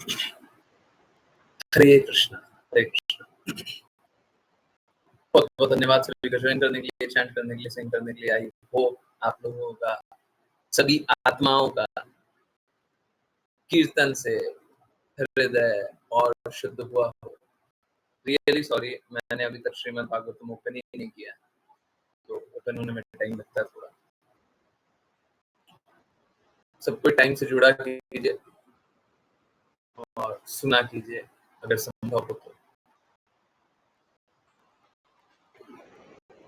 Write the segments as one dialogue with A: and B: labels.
A: हरे कृष्णा, हरे कृष्णा। बहुत बहुत धन्यवाद सभी का ज्वाइन करने के लिए, चैंट करने के लिए, सिंग करने के लिए। आई होप आप लोगों का, सभी आत्माओं का कीर्तन से हृदय और शुद्ध हुआ हो। रियली सॉरी, मैंने अभी तक श्रीमद् भागवतम ओपन ही नहीं किया, तो ओपन होने में टाइम लगता है थोड़ा। सबको टाइम से जुड़ा कीजिए और सुना कीजिए अगर संभव हो तो,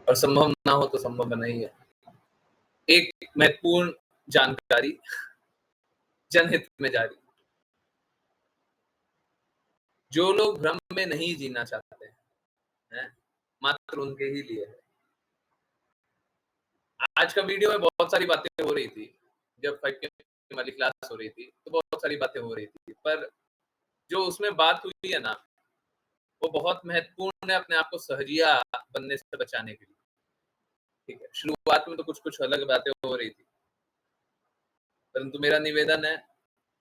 A: और संभव ना हो तो संभव बनाइए। एक महत्वपूर्ण जानकारी जनहित में जारी। जो लोग भ्रम में नहीं जीना चाहते हैं, मात्र उनके ही लिए है। आज का वीडियो में बहुत सारी बातें हो रही थी, जब 5K वाली क्लास हो रही थी तो बहुत सारी बातें हो रही थी, पर जो उसमें बात हुई है ना, वो बहुत महत्वपूर्ण है अपने आप को सहजिया बनने से बचाने के लिए। ठीक है, शुरुआत में तो कुछ कुछ अलग बातें हो रही थी, परंतु मेरा निवेदन है,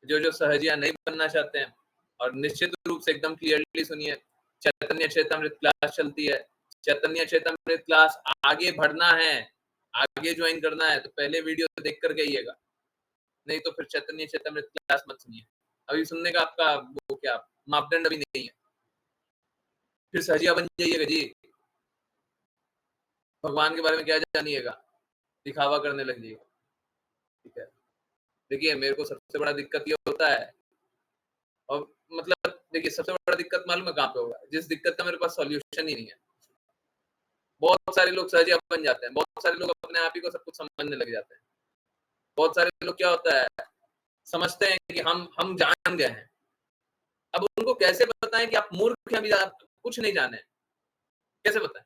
A: जो सहजिया नहीं बनना चाहते हैं, और निश्चित रूप से एकदम क्लियरली सुनिए, चैतन्य चेतामृत क्लास चलती है। चैतन्य चेतामृत क्लास आगे बढ़ना है, आगे ज्वाइन करना है तो पहले वीडियो देख कर गइएगा, नहीं तो फिर चैतन्य चेतामृत क्लास मत सुनिए। अभी सुनने का आपका वो क्या मापदंड अभी नहीं है, फिर सहजिया बन जाइएगा जी। भगवान के बारे में क्या जानिएगा, दिखावा करने लग जाइएगा। ठीक है, देखिए मेरे को सबसे बड़ा दिक्कत ये होता है, और मतलब देखिए सबसे बड़ा दिक्कत मालूम है कहाँ पे होगा, जिस दिक्कत का मेरे पास सॉल्यूशन ही नहीं है। बहुत सारे लोग सहजिया बन जाते हैं, बहुत सारे लोग अपने आप ही को सब कुछ समझने लग जाते हैं। बहुत सारे लोग क्या होता है, समझते हैं कि हम जान गए हैं। अब उनको कैसे बताएं कि आप मूर्ख हैं, अभी आप कुछ नहीं जाने, कैसे बताएं?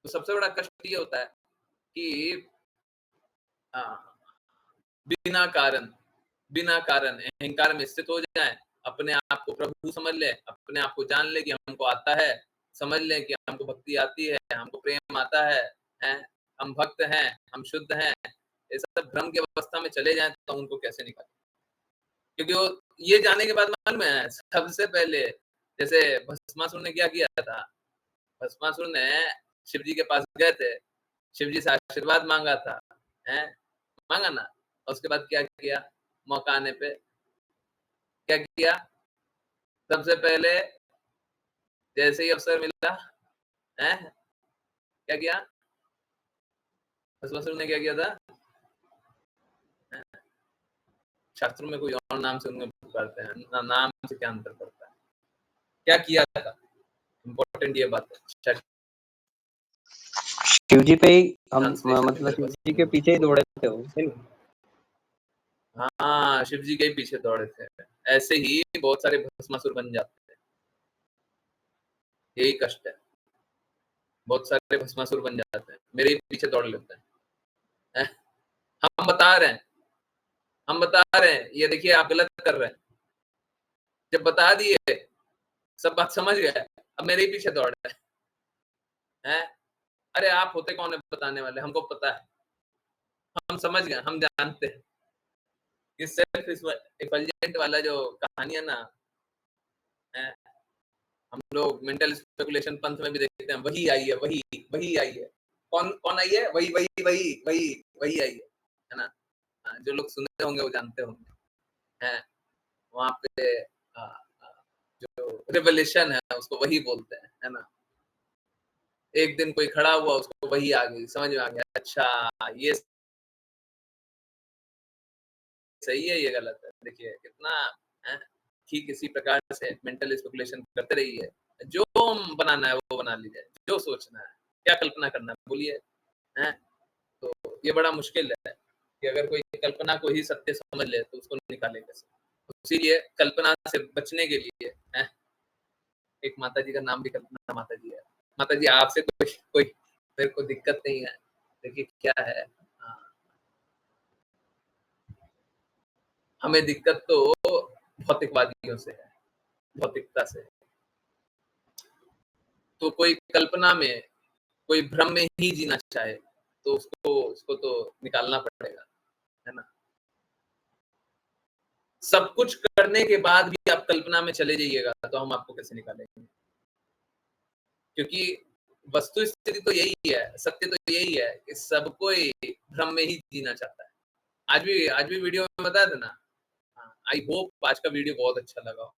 A: तो सबसे बड़ा कष्ट ये होता है कि बिना कारण अहंकार में स्थित हो जाए, अपने आप को प्रभु समझ ले, अपने आप को जान ले कि हमको आता है, समझ ले कि हमको भक्ति आती है, हमको प्रेम आता है, हम भक्त हैं, हम शुद्ध हैं। ये सब भ्रम की अवस्था में चले जाएं तो उनको कैसे निकालें? क्योंकि वो ये जाने के बाद मालूम है, सबसे पहले जैसे भस्मासुर ने क्या किया था, भस्मासुर ने शिव जी के पास गए थे, शिव जी से आशीर्वाद मांगा था, मांगा ना, और उसके बाद क्या किया, मौका आने पे क्या किया, सबसे पहले जैसे ही अवसर मिला, क्या किया, भस्मासुर ने क्या किया था, शास्त्रों में कोई और नाम से उन्हें पुकारते हैं, ना नाम से क्या अंतर पड़ता है, क्या किया था, इम्पोर्टेंट ये बात है।
B: शिव जी पे ही हम मतलब शिव जी के पीछे ही दौड़े थे वो।
A: हाँ, शिव जी के ही पीछे दौड़े थे। ऐसे ही बहुत सारे भस्मासुर बन जाते हैं, यही कष्ट है। बहुत सारे भस्मासुर बन जाते हैं, मेरे ही पीछे दौड़ लेते हैं। हम बता रहे हैं, ये देखिए आप गलत कर रहे हैं। जब बता दिए, सब बात समझ गए, अब मेरे ही पीछे दौड़ रहे हैं। अरे आप होते कौन है बताने वाले, हमको पता है, हम समझ गए, हम जानते हैं। ये सेल्फ इफल्जेंट वाला जो कहानी है ना, हम लोग मेंटल स्पेकुलेशन पंथ में भी देखते हैं, वही आई है, वही आई है। कौन आई है, वही आई है ना। जो लोग सुने होंगे वो जानते होंगे, वहां पे जो रिवलेशन है उसको वही बोलते हैं, है ना। एक दिन कोई खड़ा हुआ, उसको वही आ गई, समझ में आ गया, अच्छा ये सही है, ये गलत है। देखिए कितना ठीक इसी प्रकार से मेंटल स्पेकुलेशन करते रहिए, जो बनाना है वो बना लीजिए, जो सोचना है, क्या कल्पना करना है बोलिए। तो ये बड़ा मुश्किल है कि अगर कोई कल्पना को ही सत्य समझ ले तो उसको निकाले कैसे। इसीलिए कल्पना से बचने के लिए एक माता जी का नाम भी कल्पना माता जी है। माता जी आपसे कोई मेरे को दिक्कत नहीं है। देखिए क्या है, हमें दिक्कत तो भौतिकवादियों से है, भौतिकता से। तो कोई कल्पना में, कोई भ्रम में ही जीना चाहे तो उसको तो निकालना पड़ेगा, है ना। सब कुछ करने के बाद भी आप कल्पना में चले जाइएगा तो हम आपको कैसे निकालेंगे? क्योंकि वस्तु स्थिति तो यही है, सत्य तो यही है कि सब कोई भ्रम में ही जीना चाहता है। आज भी वीडियो में बताया था ना। हाँ, आई होप आज का वीडियो बहुत अच्छा लगा हो।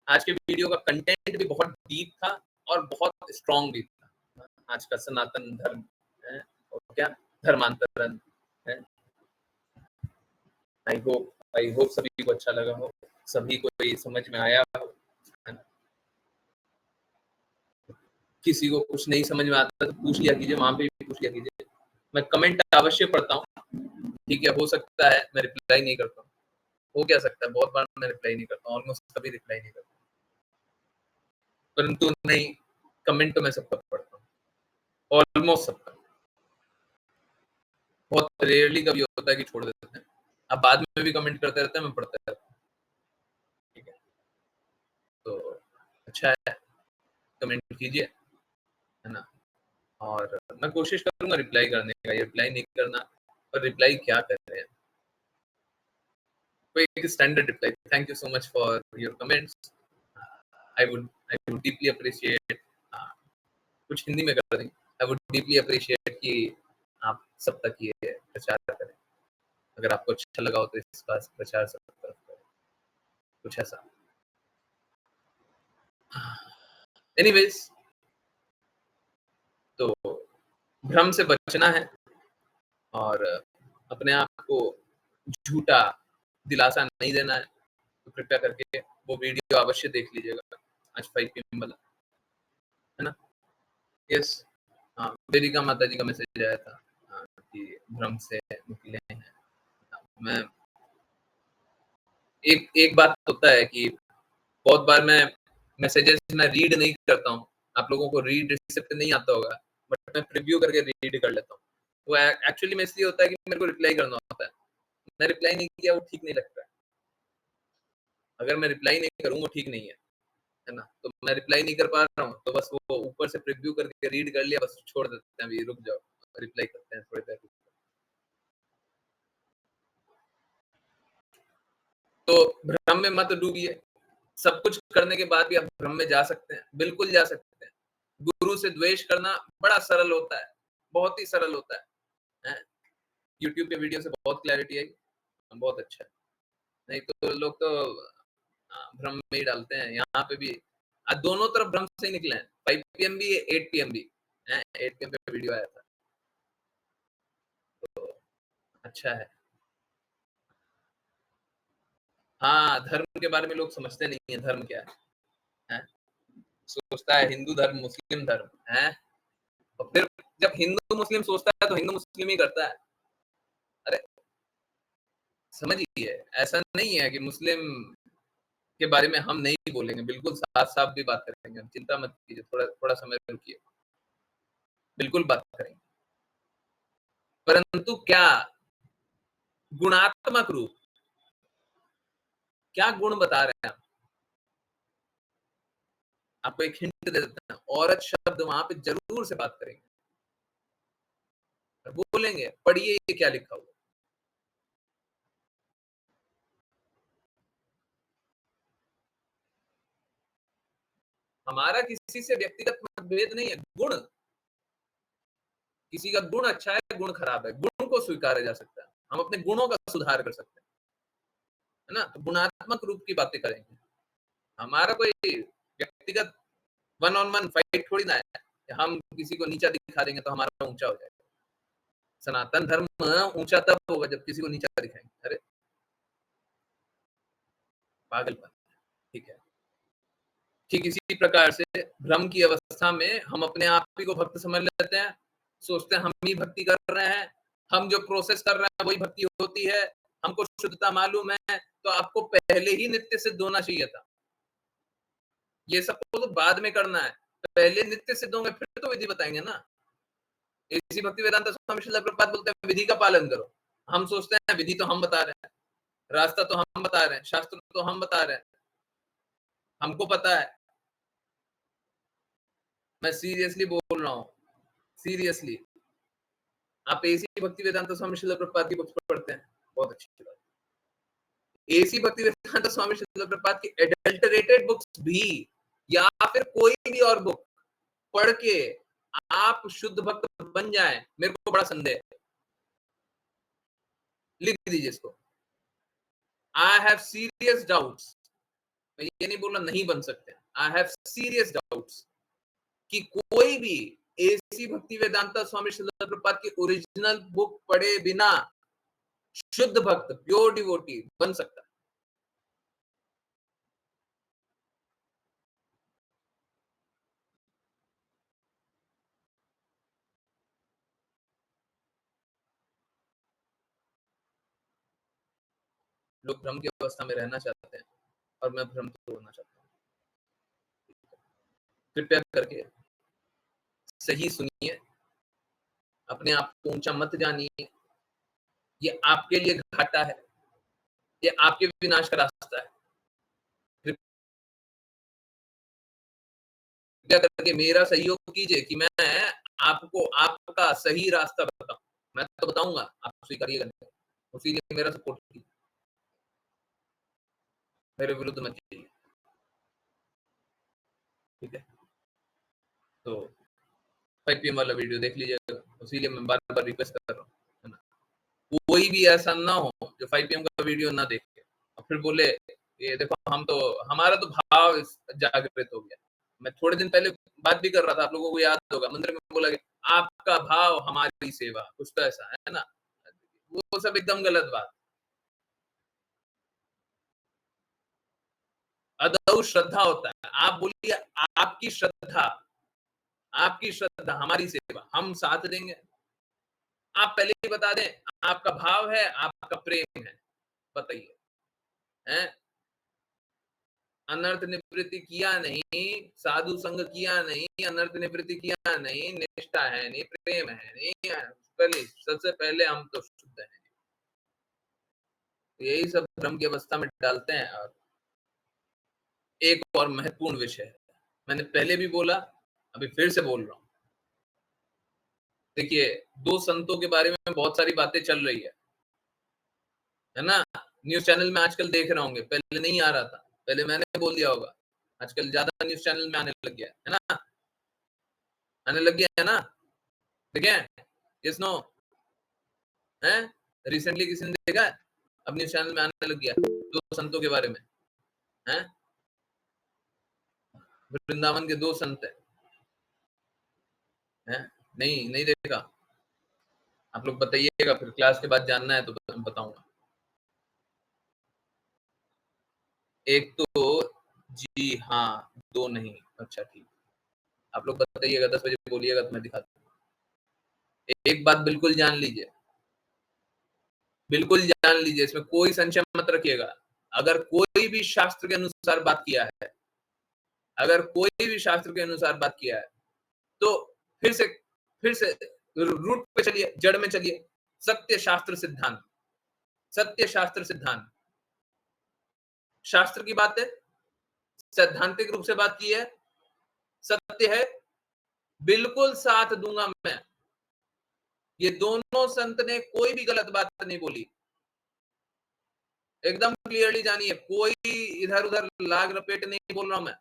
A: आज के वीडियो का कंटेंट भी बहुत डीप था और बहुत स्ट्रॉन्ग भी था। आज का सनातन धर्म है और क्या धर्मांतरण है। आई होप सभी को अच्छा लगा हो, सभी को ये समझ में आया हो, है ना? किसी को कुछ नहीं समझ में आता तो पूछ लिया कीजिए, वहाँ पे भी पूछ लिया कीजिए। मैं कमेंट अवश्य पढ़ता हूँ, ठीक है? हो सकता है मैं रिप्लाई नहीं करता हूँ, हो क्या सकता है बहुत बार मैं रिप्लाई नहीं करता हूँ, ऑलमोस्ट कभी रिप्लाई नहीं करता हूँ। परंतु नहीं, कमेंट तो मैं सबका पढ़ता हूँ, ऑलमोस्ट सबका। बहुत रेयरली कभी होता है कि छोड़ देते हैं। अब बाद में भी कमेंट करते रहते हैं, मैं पढ़ता रहता हूँ, ठीक है? तो अच्छा है, कमेंट कीजिए, है ना? और मैं कोशिश करूँगा रिप्लाई करने का, या रिप्लाई नहीं करना, पर रिप्लाई क्या कर रहे हैं? कोई एक standard reply, thank you so much for your comments, I would deeply appreciate, कुछ हिंदी में कर देंगे, आई वुड डीपली अप्रिशिएट कि आप सब तक ये प्रचार करें। अगर आपको अच्छा लगा हो तो इसका प्रचार सब तरफ करें, कुछ ऐसा। एनीवेज, तो भ्रम से बचना है और अपने आप को झूठा दिलासा नहीं देना है, तो कृपया करके वो वीडियो अवश्य देख लीजिएगा, आज 5 पीएम वाला, है ना? यस, हाँ, वेदिका माता जी का मैसेज आया था, कि भ्रम से निकले हैं। मैं एक बात होता है कि बहुत बार मैं मैसेजेस में रीड नहीं करता हूँ, आप लोगों को रीड रिसिप्ट नहीं आता होगा, बट मैं प्रीव्यू करके रीड कर लेता हूँ। वो एक्चुअली में इसलिए होता है कि मेरे को रिप्लाई करना होता है, मैं रिप्लाई नहीं किया वो ठीक नहीं लगता है। अगर मैं रिप्लाई नहीं करूँ वो ठीक नहीं है ना? तो मैं रिप्लाई नहीं कर पा रहा हूँ, तो बस वो ऊपर से प्रीव्यू करके रीड कर लिया, बस छोड़ देते हैं, अभी रुक जाओ, रिप्लाई करते हैं थोड़ी देर। तो भ्रम में मत डूबिए, सब कुछ करने के बाद भी आप भ्रम में जा सकते हैं, बिल्कुल जा सकते हैं। गुरु से द्वेष करना बड़ा सरल होता है, बहुत ही सरल होता है। यूट्यूब पे वीडियो से बहुत क्लैरिटी आई, बहुत अच्छा है। नहीं तो लोग तो भ्रम में ही डालते हैं, यहाँ पे भी दोनों तरफ भ्रम से ही निकले हैं, 5 पीएम भी 8 पीएम भी, 8 पीएम पे वीडियो आया था, तो अच्छा है। हाँ, धर्म के बारे में लोग समझते नहीं है, धर्म क्या है? सोचता है हिंदू धर्म, मुस्लिम धर्म है, और फिर जब हिंदू मुस्लिम सोचता है तो हिंदू मुस्लिम ही करता है। अरे समझिए, ऐसा नहीं है कि मुस्लिम के बारे में हम नहीं बोलेंगे, बिल्कुल साफ-साफ भी बात करेंगे, हम चिंता मत कीजिए, थोड़ा समय रुकिए, बिल्कुल बात करेंगे। परंतु क्या गुणात्मक रूप, क्या गुण बता रहे हैं आप? आपको एक हिंट दे देते हैं, औरत शब्द वहाँ पे ज़रूर से बात करेंगे। बोलेंगे, पढ़िए ये क्या लिखा हुआ है। हमारा किसी से व्यक्तिगत मतभेद नहीं है, गुण। किसी का गुण अच्छा है, गुण खराब है, गुण को स्वीकारा जा सकता है, हम अपने गुणों का सुधार कर सकते हैं, है ना? तो गुणात्मक रूप की बातें करेंगे। हमारा कोई व्यक्तिगत वन ऑन वन फाइट थोड़ी ना है, कि हम किसी को नीचा दिखा देंगे तो हमारा ऊंचा हो जाएगा। सनातन धर्म ऊंचा तब होगा जब किसी को नीचा दिखाएंगे। अरे पागलपन, ठीक है। ठीक इसी प्रकार से भ्रम की अवस्था में हम अपने आप ही को भक्त समझ लेते हैं, सोचते हैं हम ही भक्ति कर रहे हैं, हम जो प्रोसेस कर रहे हैं वही भक्ति होती है, हमको शुद्धता मालूम है, तो आपको पहले ही नित्य सिद्ध होना चाहिए था। ये सब तो बाद में करना है, पहले नित्य सिद्ध होंगे फिर तो विधि बताएंगे ना। इसी भक्ति वेदांत स्वामी श्रील प्रभुपाद बोलते हैं विधि का पालन करो, हम सोचते हैं विधि तो हम बता रहे हैं, रास्ता तो हम बता रहे हैं, शास्त्र तो हम बता रहे हैं, हमको पता है। मैं सीरियसली बोल रहा हूँ, सीरियसली आप एसी भक्ति वेदांत स्वामी श्रील प्रभुपाद की बुक्स पढ़ते हैं, बहुत अच्छी बात। एसी भक्ति वेदांत स्वामी श्रील प्रभुपाद की एडल्टरेटेड बुक्स भी या फिर कोई भी और बुक पढ़ के आप शुद्ध भक्त बन जाएं, मेरे को बड़ा संदेह है। लिख दीजिए इसको। आई हैव सीरियस डाउट्स, मैं ये नहीं बोल रहा नहीं बन सकते, आई हैव सीरियस डाउट्स कि कोई भी एसी भक्ति वेदांता स्वामी श्रील प्रभुपाद की ओरिजिनल बुक पढ़े बिना शुद्ध भक्त प्योर डिवोटी बन सकता है। लोग भ्रम की अवस्था में रहना चाहते हैं और मैं भ्रम तोड़ना चाहता हूँ। कृपया करके सही सुनिए, अपने आप को ऊंचा मत जानिए, ये आपके लिए घाटा है, ये आपके विनाश का रास्ता है। कृपया करके मेरा सहयोग कीजिए कि मैं आपको आपका सही रास्ता बताऊं। मैं तो बताऊंगा, आप स्वीकारिएगा नहीं, इसीलिए मेरा सपोर्ट कीजिए, मेरे विरुद्ध मत जाइए, ठीक है? तो 5 PM वाला वीडियो देख लीजिएगा, इसीलिए मैं बार-बार रिक्वेस्ट कर रहा हूँ, है ना? कोई भी ऐसा ना हो जो 5 PM का वीडियो ना देखे और फिर बोले ये देखो हमारा तो भाव जागृत हो गया। मैं थोड़े दिन पहले बात भी कर रहा था, आप लोगों को याद होगा, मंदिर में बोला गया आपका भाव हमारी सेवा, कुछ तो ऐसा है ना? वो सब एकदम गलत बात। अदौ श्रद्धा होता है, आप बोलिए आपकी श्रद्धा हमारी सेवा, हम साथ देंगे। आप पहले ही बता दें आपका भाव है, आपका प्रेम है, बताइए, हैं? अनर्थ निवृत्ति किया नहीं, साधु संग किया नहीं, अनर्थ निवृत्ति किया नहीं, निष्ठा है नहीं, प्रेम है नहीं, पहले सबसे पहले हम तो शुद्ध हैं। यही सब भ्रम की अवस्था में डालते हैं। और एक और महत्वपूर्ण विषय है, मैंने पहले भी बोला, अभी फिर से बोल रहा हूँ। देखिए, 2 संतों के बारे में बहुत सारी बातें चल रही है ना? न्यूज़ चैनल में आजकल देख रहे होंगे, पहले नहीं आ रहा था, पहले मैंने बोल दिया होगा, आजकल ज़्यादा न्यूज़ चैनल में आने लग गया है ना? आने लग गया है ना? देखे हैं? Yes no? हैं? रिसेंटली किसी ने देखा है? अब न्यूज़ चैनल में आने लग गया, 2 संतों के बारे में, हैं? वृंदावन के 2 संत हैं, नहीं, नहीं देखा? आप लोग बताइएगा, फिर क्लास के बाद जानना है तो बताऊँगा। एक तो जी हाँ, 2 नहीं, अच्छा ठीक। आप लोग बताइएगा, 10 बजे बोलिएगा तो मैं दिखा दूँगा। एक बात बिल्कुल जान लीजिए, बिल्कुल जान लीजिए, इसमें कोई संशय मत रखिएगा। अगर कोई भी शास्त्र के अनुसार बात किया है, अगर कोई भी शास्त्र के अनुसार बात किया है, तो फिर से रूट पे चलिए, जड़ में चलिए, सत्य शास्त्र सिद्धांत, सत्य शास्त्र सिद्धांत। शास्त्र की बात है, सैद्धांतिक रूप से बात की है, सत्य है, बिल्कुल साथ दूंगा मैं। ये दोनों संत ने कोई भी गलत बात नहीं बोली, एकदम क्लियरली जानिए, कोई इधर-उधर लाग लपेट नहीं बोल रहा हूं मैं।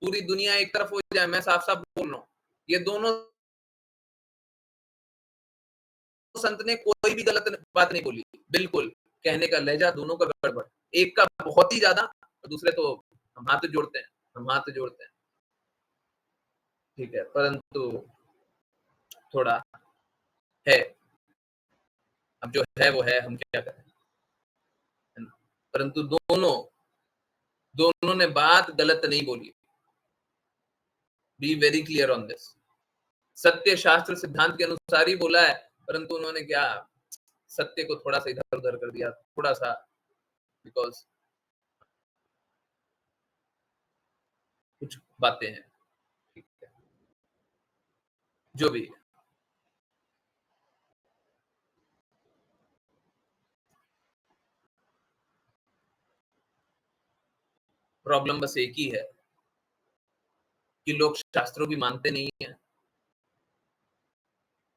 A: पूरी दुनिया एक तरफ हो जाए, मैं साफ-साफ बोल रहा हूं। ये दोनों संत ने कोई भी गलत बात नहीं बोली, बिल्कुल। कहने का लहजा दोनों का गड़बड़, एक का बहुत ही ज्यादा और दूसरे तो हम हाथ जोड़ते हैं, हम हाथ जोड़ते हैं, ठीक है, परंतु थोड़ा है, अब जो है वो है, हम क्या करें, है ना? परंतु दोनों ने बात गलत नहीं बोली। Be very clear on this. सत्य शास्त्र सिद्धांत के अनुसार ही बोला है, परंतु उन्होंने क्या सत्य को थोड़ा सा इधर उधर कर दिया, थोड़ा सा, बिकॉज कुछ बातें हैं, ठीक है, जो भी है। प्रॉब्लम बस एक ही है कि लोग शास्त्रों की मानते नहीं है,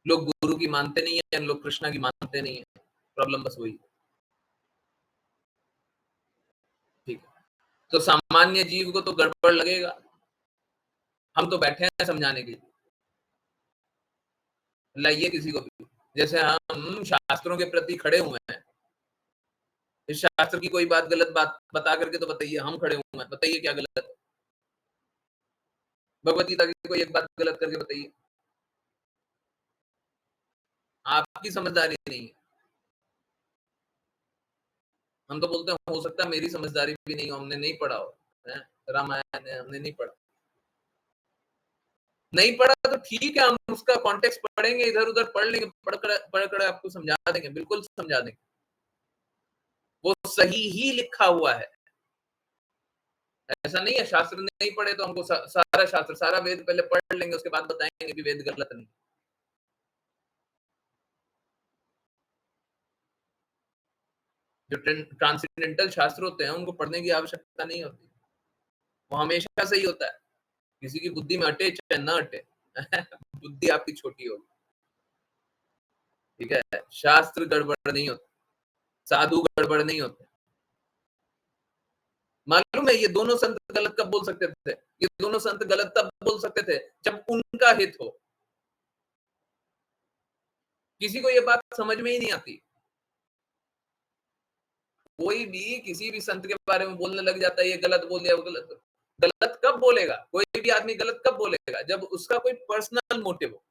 A: लोग गुरु की मानते नहीं है, इन लोग कृष्णा की मानते नहीं है। प्रॉब्लम बस वही है। ठीक है। तो सामान्य जीव को तो गड़बड़ लगेगा। हम तो बैठे हैं समझाने के लिए। लाइए किसी को भी। जैसे हम शास्त्रों के प्रति खड़े हुए हैं। इस शास्त्र की कोई बात गलत बात बता करके तो बताइए, हम खड़े हुए हैं, बताइए क्या गलत है? भगवत गीता की कोई एक बात गलत करके बताइए। आपकी समझदारी नहीं है। हम तो बोलते हैं हो सकता है मेरी समझदारी भी नहीं हो, हमने नहीं पढ़ा हो, हैं? रामायण है, हमने नहीं पढ़ा। नहीं पढ़ा तो ठीक है, हम उसका कॉन्टेक्स्ट पढ़ेंगे, इधर-उधर पढ़ लेंगे, पढ़ कर आपको समझा देंगे, बिल्कुल समझा देंगे। वो सही ही लिखा हुआ है। ऐसा नहीं है शास्त्र नहीं पढ़े तो हमको सारा शास्त्र, सारा वेद पहले पढ़ लेंगे, उसके बाद बताएंगे कि वेद गलत नहीं। जो ट्रांसेंडेंटल शास्त्र होते हैं उनको पढ़ने की आवश्यकता नहीं होती। वो हमेशा सही होता है। किसी की बुद्धि में अटे चाहे न अटे बुद्धि आपकी छोटी होगी। ठीक है, शास्त्र गड़बड़ नहीं होते, साधु गड़बड़ नहीं होते। मालूम है ये दोनों संत गलत कब बोल सकते थे? ये दोनों संत गलत तब बोल सकते थे जब उनका हित हो। किसी को ये बात समझ में ही नहीं आती। कोई भी किसी भी संत के बारे में बोलने लग जाता है, ये गलत बोल दिया, वो गलत। गलत कब बोलेगा? कोई भी आदमी गलत कब बोलेगा? जब उसका कोई पर्सनल मोटिव हो।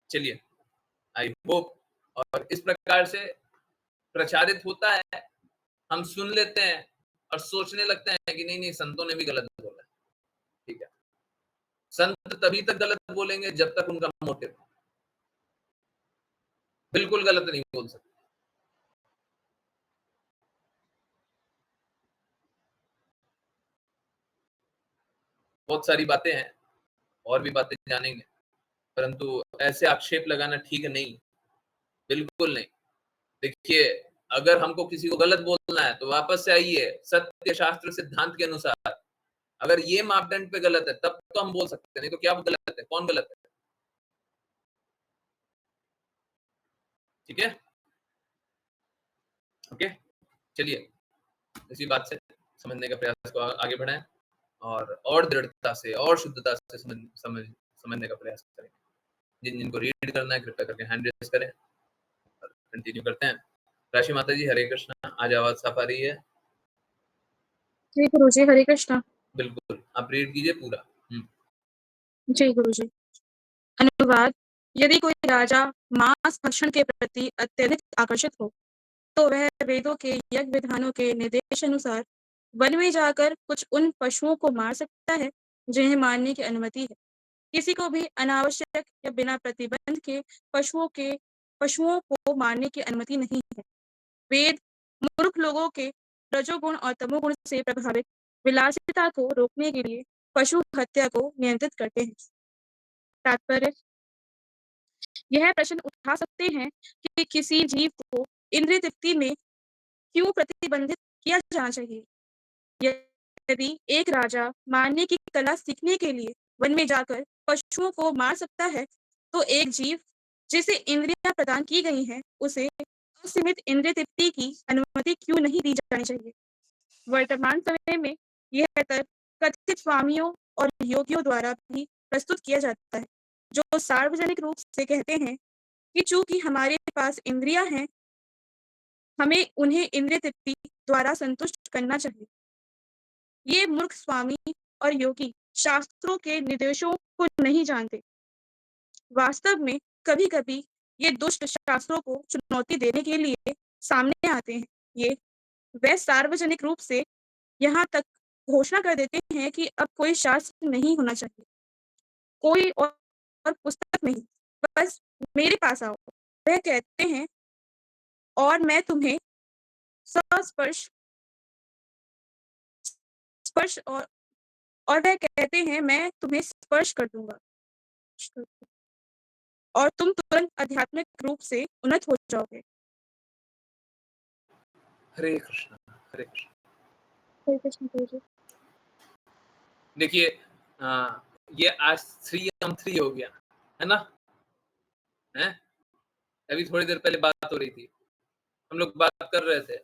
A: चलिए, आई होप और इस प्रकार से प्रचारित होता है, हम सुन लेते हैं और सोचने लगते हैं कि नहीं संतों ने भी गलत बोला है। ठीक है, संत तभी तक गलत बोलेंगे जब तक उनका मोटिव हो। बिल्कुल गलत नहीं बोल सकते। बहुत सारी बातें हैं, और भी बातें जानेंगे, परंतु ऐसे आक्षेप लगाना ठीक नहीं, बिल्कुल नहीं। देखिए, अगर हमको किसी को गलत बोलना है तो वापस से आइए सत्य शास्त्र सिद्धांत के अनुसार। अगर ये मापदंड पे गलत है तब तो हम बोल सकते हैं, नहीं तो क्या गलत है? कौन गलत है? ठीक है? ओके? चलिए, इसी बात से समझने का प्रयास को आगे बढ़ाएं और दृढ़ता से और शुद्धता से समझने का प्रयास करें। जिनको रीड करना है कृपया करके हैंड रेज करें और कंटिन्यू करते हैं। राशि माता जी हरे कृष्णा। आज आवाज साफ आ रही है?
C: जी गुरुजी, हरे कृष्णा।
A: बिल्कुल, आप रीड कीजिए पूरा।
C: जी गुरुजी। अनुवाद। यदि कोई राजा मांस भक्षण के प्रति अत्यधिक आकर्षित हो तो वह वेदों के यज्ञ विधानों के निर्देशानुसार वन में जाकर कुछ उन पशुओं को मार सकता है जिन्हें मारने की अनुमति है। किसी को भी अनावश्यक या बिना प्रतिबंध के पशुओं को मारने की अनुमति नहीं है। वेद मूर्ख लोगों के रजोगुण और तमोगुण से प्रभावित विलासिता को रोकने के लिए पशु हत्या को नियंत्रित करते हैं। तात्पर्य। यह प्रश्न उठा सकते हैं कि किसी जीव को इंद्रिय तृप्ति में क्यों प्रतिबंधित किया जाना चाहिए। यदि एक राजा मारने की कला सीखने के लिए वन में जाकर पशुओं को मार सकता है तो एक जीव जिसे इंद्रियां प्रदान की गई हैं उसे असीमित इंद्रिय तृप्ति की अनुमति क्यों नहीं दी जानी चाहिए। वर्तमान समय में यह तर्क कथित स्वामियों और योगियों द्वारा भी प्रस्तुत किया जाता है जो सार्वजनिक रूप से कहते हैं कि चूंकि हमारे पास इंद्रियां हैं हमें उन्हें इंद्रिय तृप्ति द्वारा संतुष्ट करना चाहिए। ये मूर्ख स्वामी और योगी शास्त्रों के निर्देशों को नहीं जानते। वास्तव में कभी-कभी ये दुष्ट शास्त्रों को चुनौती देने के लिए सामने आते हैं। ये वे सार्वजनिक रूप से यहाँ तक घोषणा कर देते हैं कि अब कोई शास्त्र नहीं होना चाहिए, कोई और पुस्तक नहीं, बस मेरे पास आओ। वह कहते हैं और मैं तुम्हें स्पर्श स्पर्श और वह कहते हैं मैं तुम्हें स्पर्श कर दूंगा और तुम तुरंत आध्यात्मिक रूप से उन्नत हो जाओगे।
A: हरे कृष्णा हरे कृष्णा।
C: हरे कृष्ण गुरुजी।
A: देखिए, हाँ, ये आज 3 हो गया, है ना? हैं? अभी थोड़ी देर पहले बात हो रही थी। हम लोग बात कर रहे थे,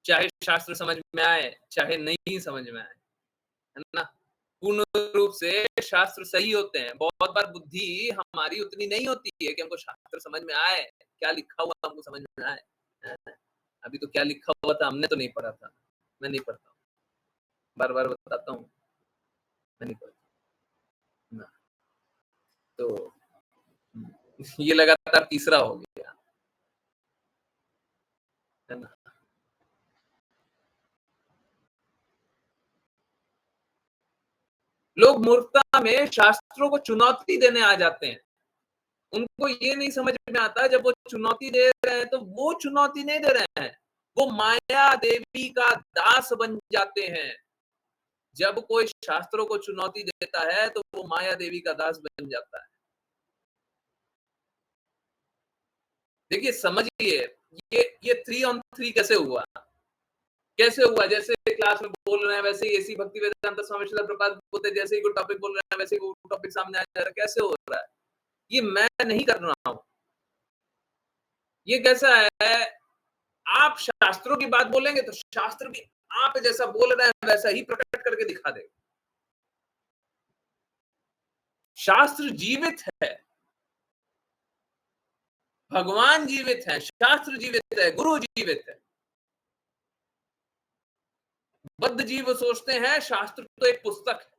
A: चाहे शास्त्र समझ में आए, चाहे नहीं समझ में आए, है ना? पूर्ण रूप से शास्त्र सही होते हैं। बहुत बार बुद्धि हमारी उतनी नहीं होती है कि हमको शास्त्र समझ में आए, क्या लिखा हुआ हमको समझ में आए। हैं? अभी तो क्या लिखा हुआ था हमने तो नहीं पढ़ा था। मैं नहीं पढ़ता हूँ, बार-बार बताता हूँ, मैं नहीं पढ़ता। ना, तो ये लगातार तीसरा हो गया, है ना? लोग मूर्खता में शास्त्रों को चुनौती देने आ जाते हैं। उनको ये नहीं समझ में आता, जब वो चुनौती दे रहे हैं तो वो चुनौती नहीं दे रहे हैं, वो माया देवी का दास बन जाते हैं। जब कोई शास्त्रों को चुनौती देता है तो वो माया देवी का दास बन जाता है। देखिए समझिए, ये 3 on 3 कैसे हुआ? कैसे हुआ? जैसे क्लास में बोल रहे हैं वैसे ही ऐसी भक्ति वेदांत स्वामी श्रील प्रभुपाद बोलते हैं, जैसे ही कोई टॉपिक बोल रहे हैं वैसे ही वो टॉपिक सामने आ जा रहा है। कैसे हो रहा है? ये मैं नहीं कर रहा हूँ। ये कैसा है, आप शास्त्रों की बात बोलेंगे तो शास्त्र भी आप जैसा बोल रहे हैं वैसा ही प्रकट करके दिखा देगा। शास्त्र जीवित है, भगवान जीवित है, शास्त्र जीवित है, गुरु जीवित है। बद्ध जीव सोचते हैं शास्त्र तो एक पुस्तक है।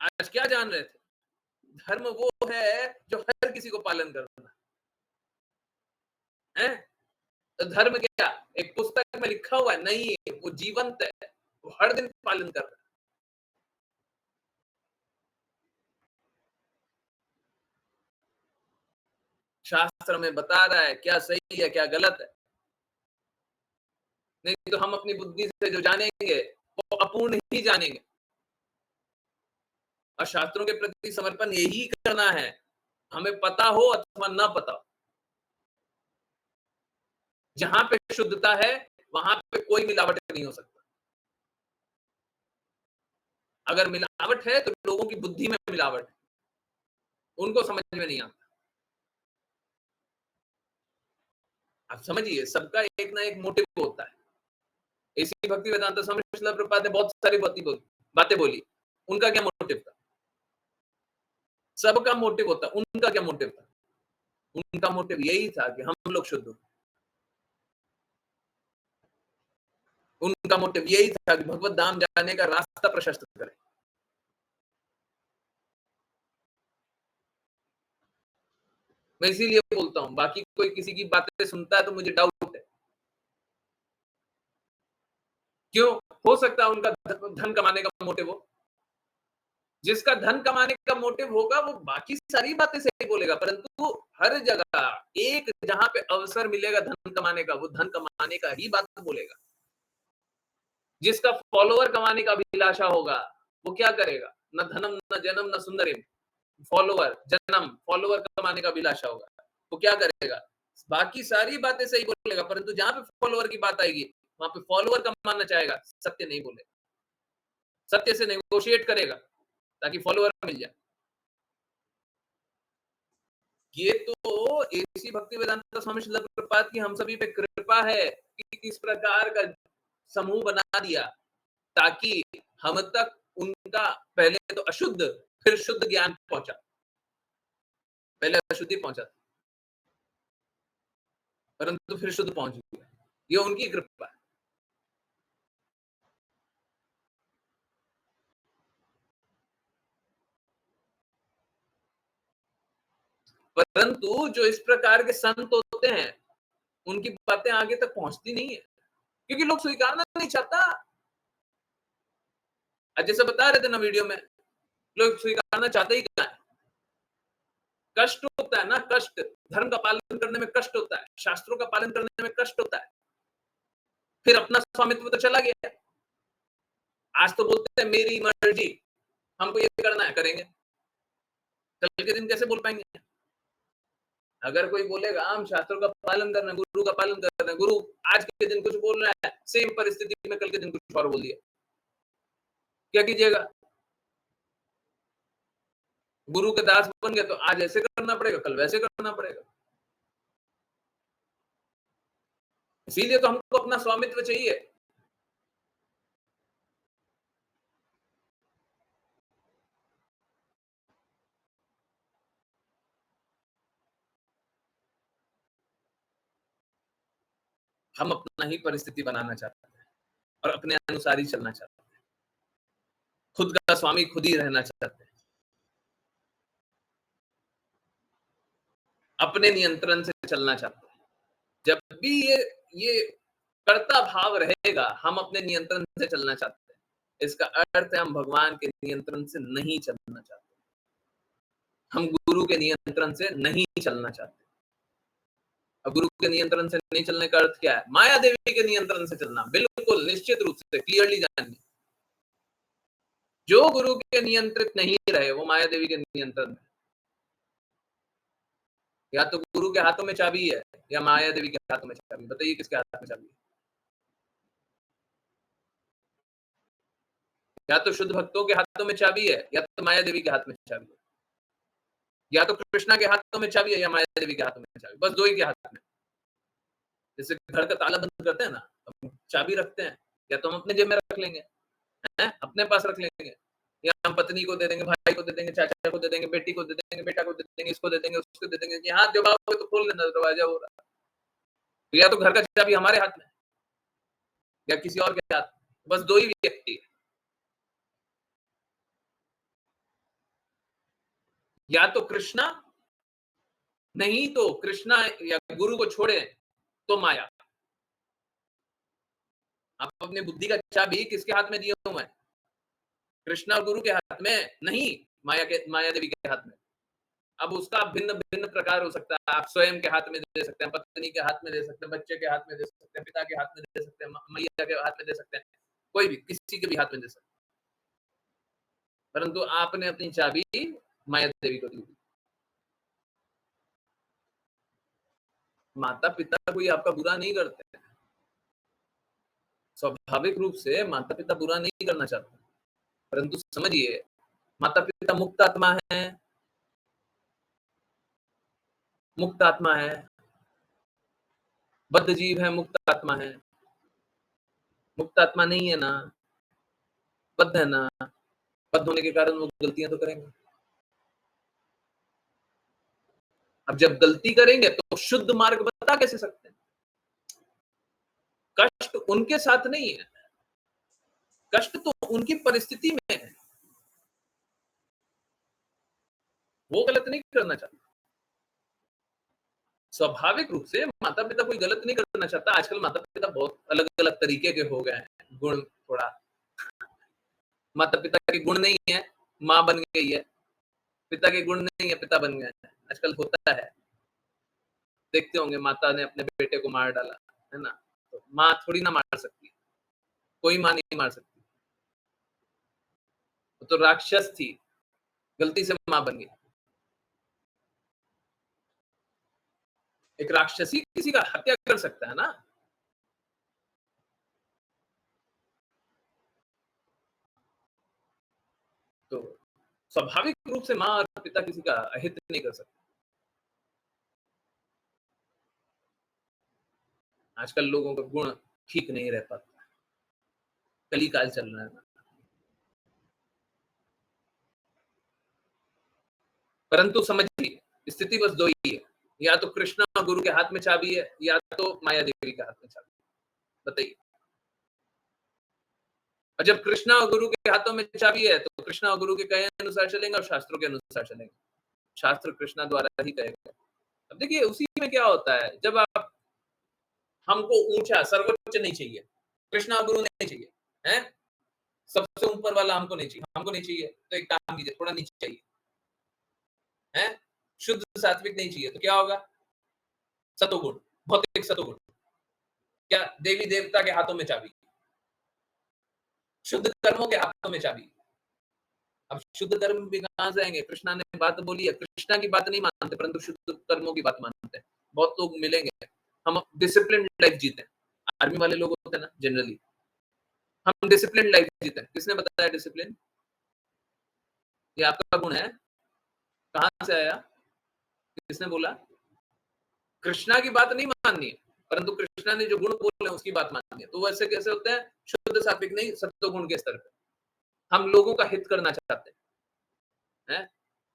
A: आज क्या जान रहे थे? धर्म वो है जो हर किसी को पालन करना है। तो धर्म क्या एक पुस्तक में लिखा हुआ है? नहीं, वो जीवंत है, वो हर दिन पालन कर रहा है। शास्त्र में बता रहा है क्या सही है क्या गलत है। नहीं तो हम अपनी बुद्धि से जो जानेंगे वो अपूर्ण ही जानेंगे। और शास्त्रों के प्रति समर्पण यही करना है, हमें पता हो अथवा ना पता हो। जहां पे शुद्धता है वहां पे कोई मिलावट नहीं हो सकता। अगर मिलावट है तो लोगों की बुद्धि में मिलावट है, उनको समझ में नहीं आता। आप समझिए, सबका एक ना एक मोटिव होता है। इसी भक्ति वेदांत स्वामी श्रील प्रभुपाद ने बहुत सारी बातें बोली। उनका क्या मोटिव था? सबका मोटिव होता है, उनका क्या मोटिव था? उनका मोटिव यही था कि हम लोग शुद्ध हो। उनका मोटिव यही था कि भगवत धाम जाने का रास्ता प्रशस्त करें। मैं इसीलिए बोलता हूँ, बाकी कोई किसी की बातें सुनता है तो मुझे डाउट है। क्यों? हो सकता है उनका धन कमाने का मोटिव हो। जिसका धन कमाने का मोटिव होगा वो बाकी सारी बातें सही बोलेगा, परंतु हर जगह एक जहां पे अवसर मिलेगा धन कमाने का, वो धन कमाने का ही बात बोलेगा। जिसका फॉलोवर कमाने का अभिलाषा होगा, वो क्या करेगा? न धनम, न जनम, न सुंदरिम। फॉलोवर कमाने का अभिलाषा होगा, वो क्या करेगा? बाकी सारी बातें सही बोलेगा, परंतु जहां पे फॉलोवर की बात आएगी, वहां पे फॉलोवर कमाना चाहेगा, सत्य नहीं बोलेगा। सत्य से नेगोशिएट करेगा ताकि फॉलोवर मिल जाए। ये तो ऐसी भक्ति वेदांत स्वामी श्रील प्रभुपाद की हम सभी पे कृपा है कि किस प्रकार का समूह बना दिया ताकि हम तक उनका पहले तो अशुद्ध फिर शुद्ध ज्ञान पहुंचा। पहले अशुद्धि पहुंचा परंतु फिर शुद्ध पहुंच गया। ये उनकी कृपा है। परंतु जो इस प्रकार के संत होते हैं उनकी बातें आगे तक पहुंचती नहीं है क्योंकि लोग स्वीकारना नहीं चाहता। जैसे बता रहे थे ना वीडियो में, लोग स्वीकारना चाहते ही क्या है? कष्ट होता है ना, कष्ट। धर्म का पालन करने में कष्ट होता है, शास्त्रों का पालन करने में कष्ट होता है। फिर अपना स्वामित्व तो चला गया। आज तो बोलते हैं मेरी मर्जी, हमको ये करना है, करेंगे। कल के दिन कैसे बोल पाएंगे? अगर कोई बोलेगा हम शास्त्रों का पालन कर रहे हैं, गुरु का पालन कर रहे हैं, गुरु आज के दिन कुछ बोल रहा है, सेम परिस्थिति में कल के दिन कुछ और बोल दिया, क्या कीजिएगा? गुरु के दास बन गए तो आज ऐसे करना पड़ेगा, कल वैसे करना पड़ेगा। इसीलिए तो हमको अपना स्वामित्व चाहिए। हम अपना ही परिस्थिति बनाना चाहते हैं और अपने अनुसार ही चलना चाहते हैं। खुद का स्वामी खुद ही रहना चाहते हैं। अपने नियंत्रण से चलना चाहते हैं। जब भी ये कर्ता भाव रहेगा, हम अपने नियंत्रण से चलना चाहते हैं। इसका अर्थ है हम भगवान के नियंत्रण से नहीं चलना चाहते। हम गुरु के नियंत्रण से नहीं चलना चाहते। अब गुरु के नियंत्रण से नहीं चलने का अर्थ क्या है? माया देवी के नियंत्रण से चलना, बिल्कुल निश्चित रूप से क्लियरली जानिए। जो गुरु के नियंत्रित नहीं रहे वो माया देवी के नियंत्रण में। या तो गुरु के हाथों में चाबी है या माया देवी के हाथों में चाबी। बताइए किसके हाथ में चाबी है? या तो शुद्ध भक्तों के हाथों में चाबी है या तो माया देवी के हाथ में चाबी है। या तो कृष्णा के हाथों में चाबी है या माया देवी के हाथों में चाबी, बस दो ही के हाथ में। जैसे घर का ताला बंद करते हैं ना, हम चाबी रखते हैं, या तो हम अपने जेब में रख लेंगे, हैं, अपने पास रख लेंगे, या हम पत्नी को दे देंगे, भाई को दे देंगे, चाचा को दे देंगे, बेटी को दे देंगे, बेटा को दे देंगे, इसको दे देंगे, उसको दे देंगे, हाथ जब आओगे तो खोल लेना दरवाजा हो रहा। तो या तो घर का चाबी हमारे हाथ में या किसी और के हाथ, बस दो ही व्यक्ति है। या तो कृष्णा, नहीं तो कृष्णा या गुरु को छोड़े तो माया। आप अपनी बुद्धि का चाबी किसके हाथ में दिए हुए हैं? कृष्णा और गुरु के हाथ में नहीं, माया देवी के हाथ में। अब उसका भिन्न भिन्न प्रकार हो सकता है। आप स्वयं के हाथ में दे सकते हैं, पत्नी के हाथ में दे सकते हैं, बच्चे के हाथ में दे सकते हैं, पिता के हाथ में दे सकते हैं, मैया के हाथ में दे सकते हैं, कोई भी किसी के भी हाथ में दे सकते हैं। परंतु आपने अपनी चाबी माया देवी को दी। माता पिता कोई आपका बुरा नहीं करते, स्वाभाविक रूप से माता पिता बुरा नहीं करना चाहते, परंतु समझिए माता पिता मुक्त आत्मा है, मुक्त आत्मा है, बद्ध जीव है, मुक्त आत्मा है। मुक्त आत्मा नहीं है ना, बद्ध है ना, बद्ध होने के कारण वो गलतियां तो करेंगे। अब जब गलती करेंगे तो शुद्ध मार्ग बता कैसे सकते हैं? कष्ट उनके साथ नहीं है, कष्ट तो उनकी परिस्थिति में है। वो गलत नहीं करना चाहते। स्वाभाविक रूप से माता पिता कोई गलत नहीं करना चाहता। आजकल माता पिता बहुत अलग अलग तरीके के हो गए हैं, गुण थोड़ा, माता पिता के गुण नहीं है, माँ बन गई है, पिता के गुण नहीं है, पिता बन गए हैं। आजकल होता है, देखते होंगे माता ने अपने बेटे को मार डाला, है ना? तो माँ थोड़ी ना मार सकती, कोई माँ नहीं मार सकती। वो तो राक्षस थी, गलती से माँ बन गई। एक राक्षसी किसी का हत्या कर सकता है ना? तो स्वाभाविक रूप से माँ और पिता किसी का अहित नहीं कर सकते। आजकल लोगों का गुण ठीक नहीं रह पाता, कली काल चल रहा है। परंतु समझिए स्थिति बस दो ही है, या तो कृष्ण और गुरु के हाथ में चाबी है या तो माया देवी के हाथ में चाबी। बताइए। और जब कृष्णा और गुरु के हाथों में चाबी है तो कृष्णा और गुरु के कहे अनुसार चलेंगे और शास्त्रों के अनुसार चलेंगे। शास्त्र कृष्णा द्वारा ही कहे गए। अब देखिए उसी में क्या होता है, जब आप हमको ऊंचा सर्वोच्च नहीं चाहिए, कृष्णा और गुरु नहीं चाहिए, हैं? सबसे ऊपर वाला हमको नहीं चाहिए, तो एक काम कीजिए, थोड़ा नीचे चाहिए, हैं? शुद्ध सात्विक नहीं चाहिए तो क्या होगा? सतोगुण, भौतिक सतोगुण। क्या देवी देवता के हाथों में चाबी, शुद्ध कर्मों के हाथों में चाबी। अब शुद्ध कर्म भी कहाँ से आएँगे? कृष्णा ने बात बोली है, कृष्णा की बात नहीं मानते परंतु शुद्ध कर्मों की बात मानते हैं। बहुत लोग मिलेंगे, हम डिसिप्लिन्ड लाइफ जीते हैं। आर्मी वाले लोग होते हैं ना जनरली, हम डिसिप्लिन्ड लाइफ जीते हैं। किसने बताया डिसिप्लिन? ये आपका गुण है? कहाँ से आया? किसने बोला? कृष्णा की बात नहीं माननी है, परंतु कृष्णा ने जो गुण बोले उसकी बात माननी है। तो वैसे कैसे होते हैं? शुद्ध सात्विक नहीं, सत्व गुण के स्तर पे। हम लोगों का हित करना चाहते हैं, हैं?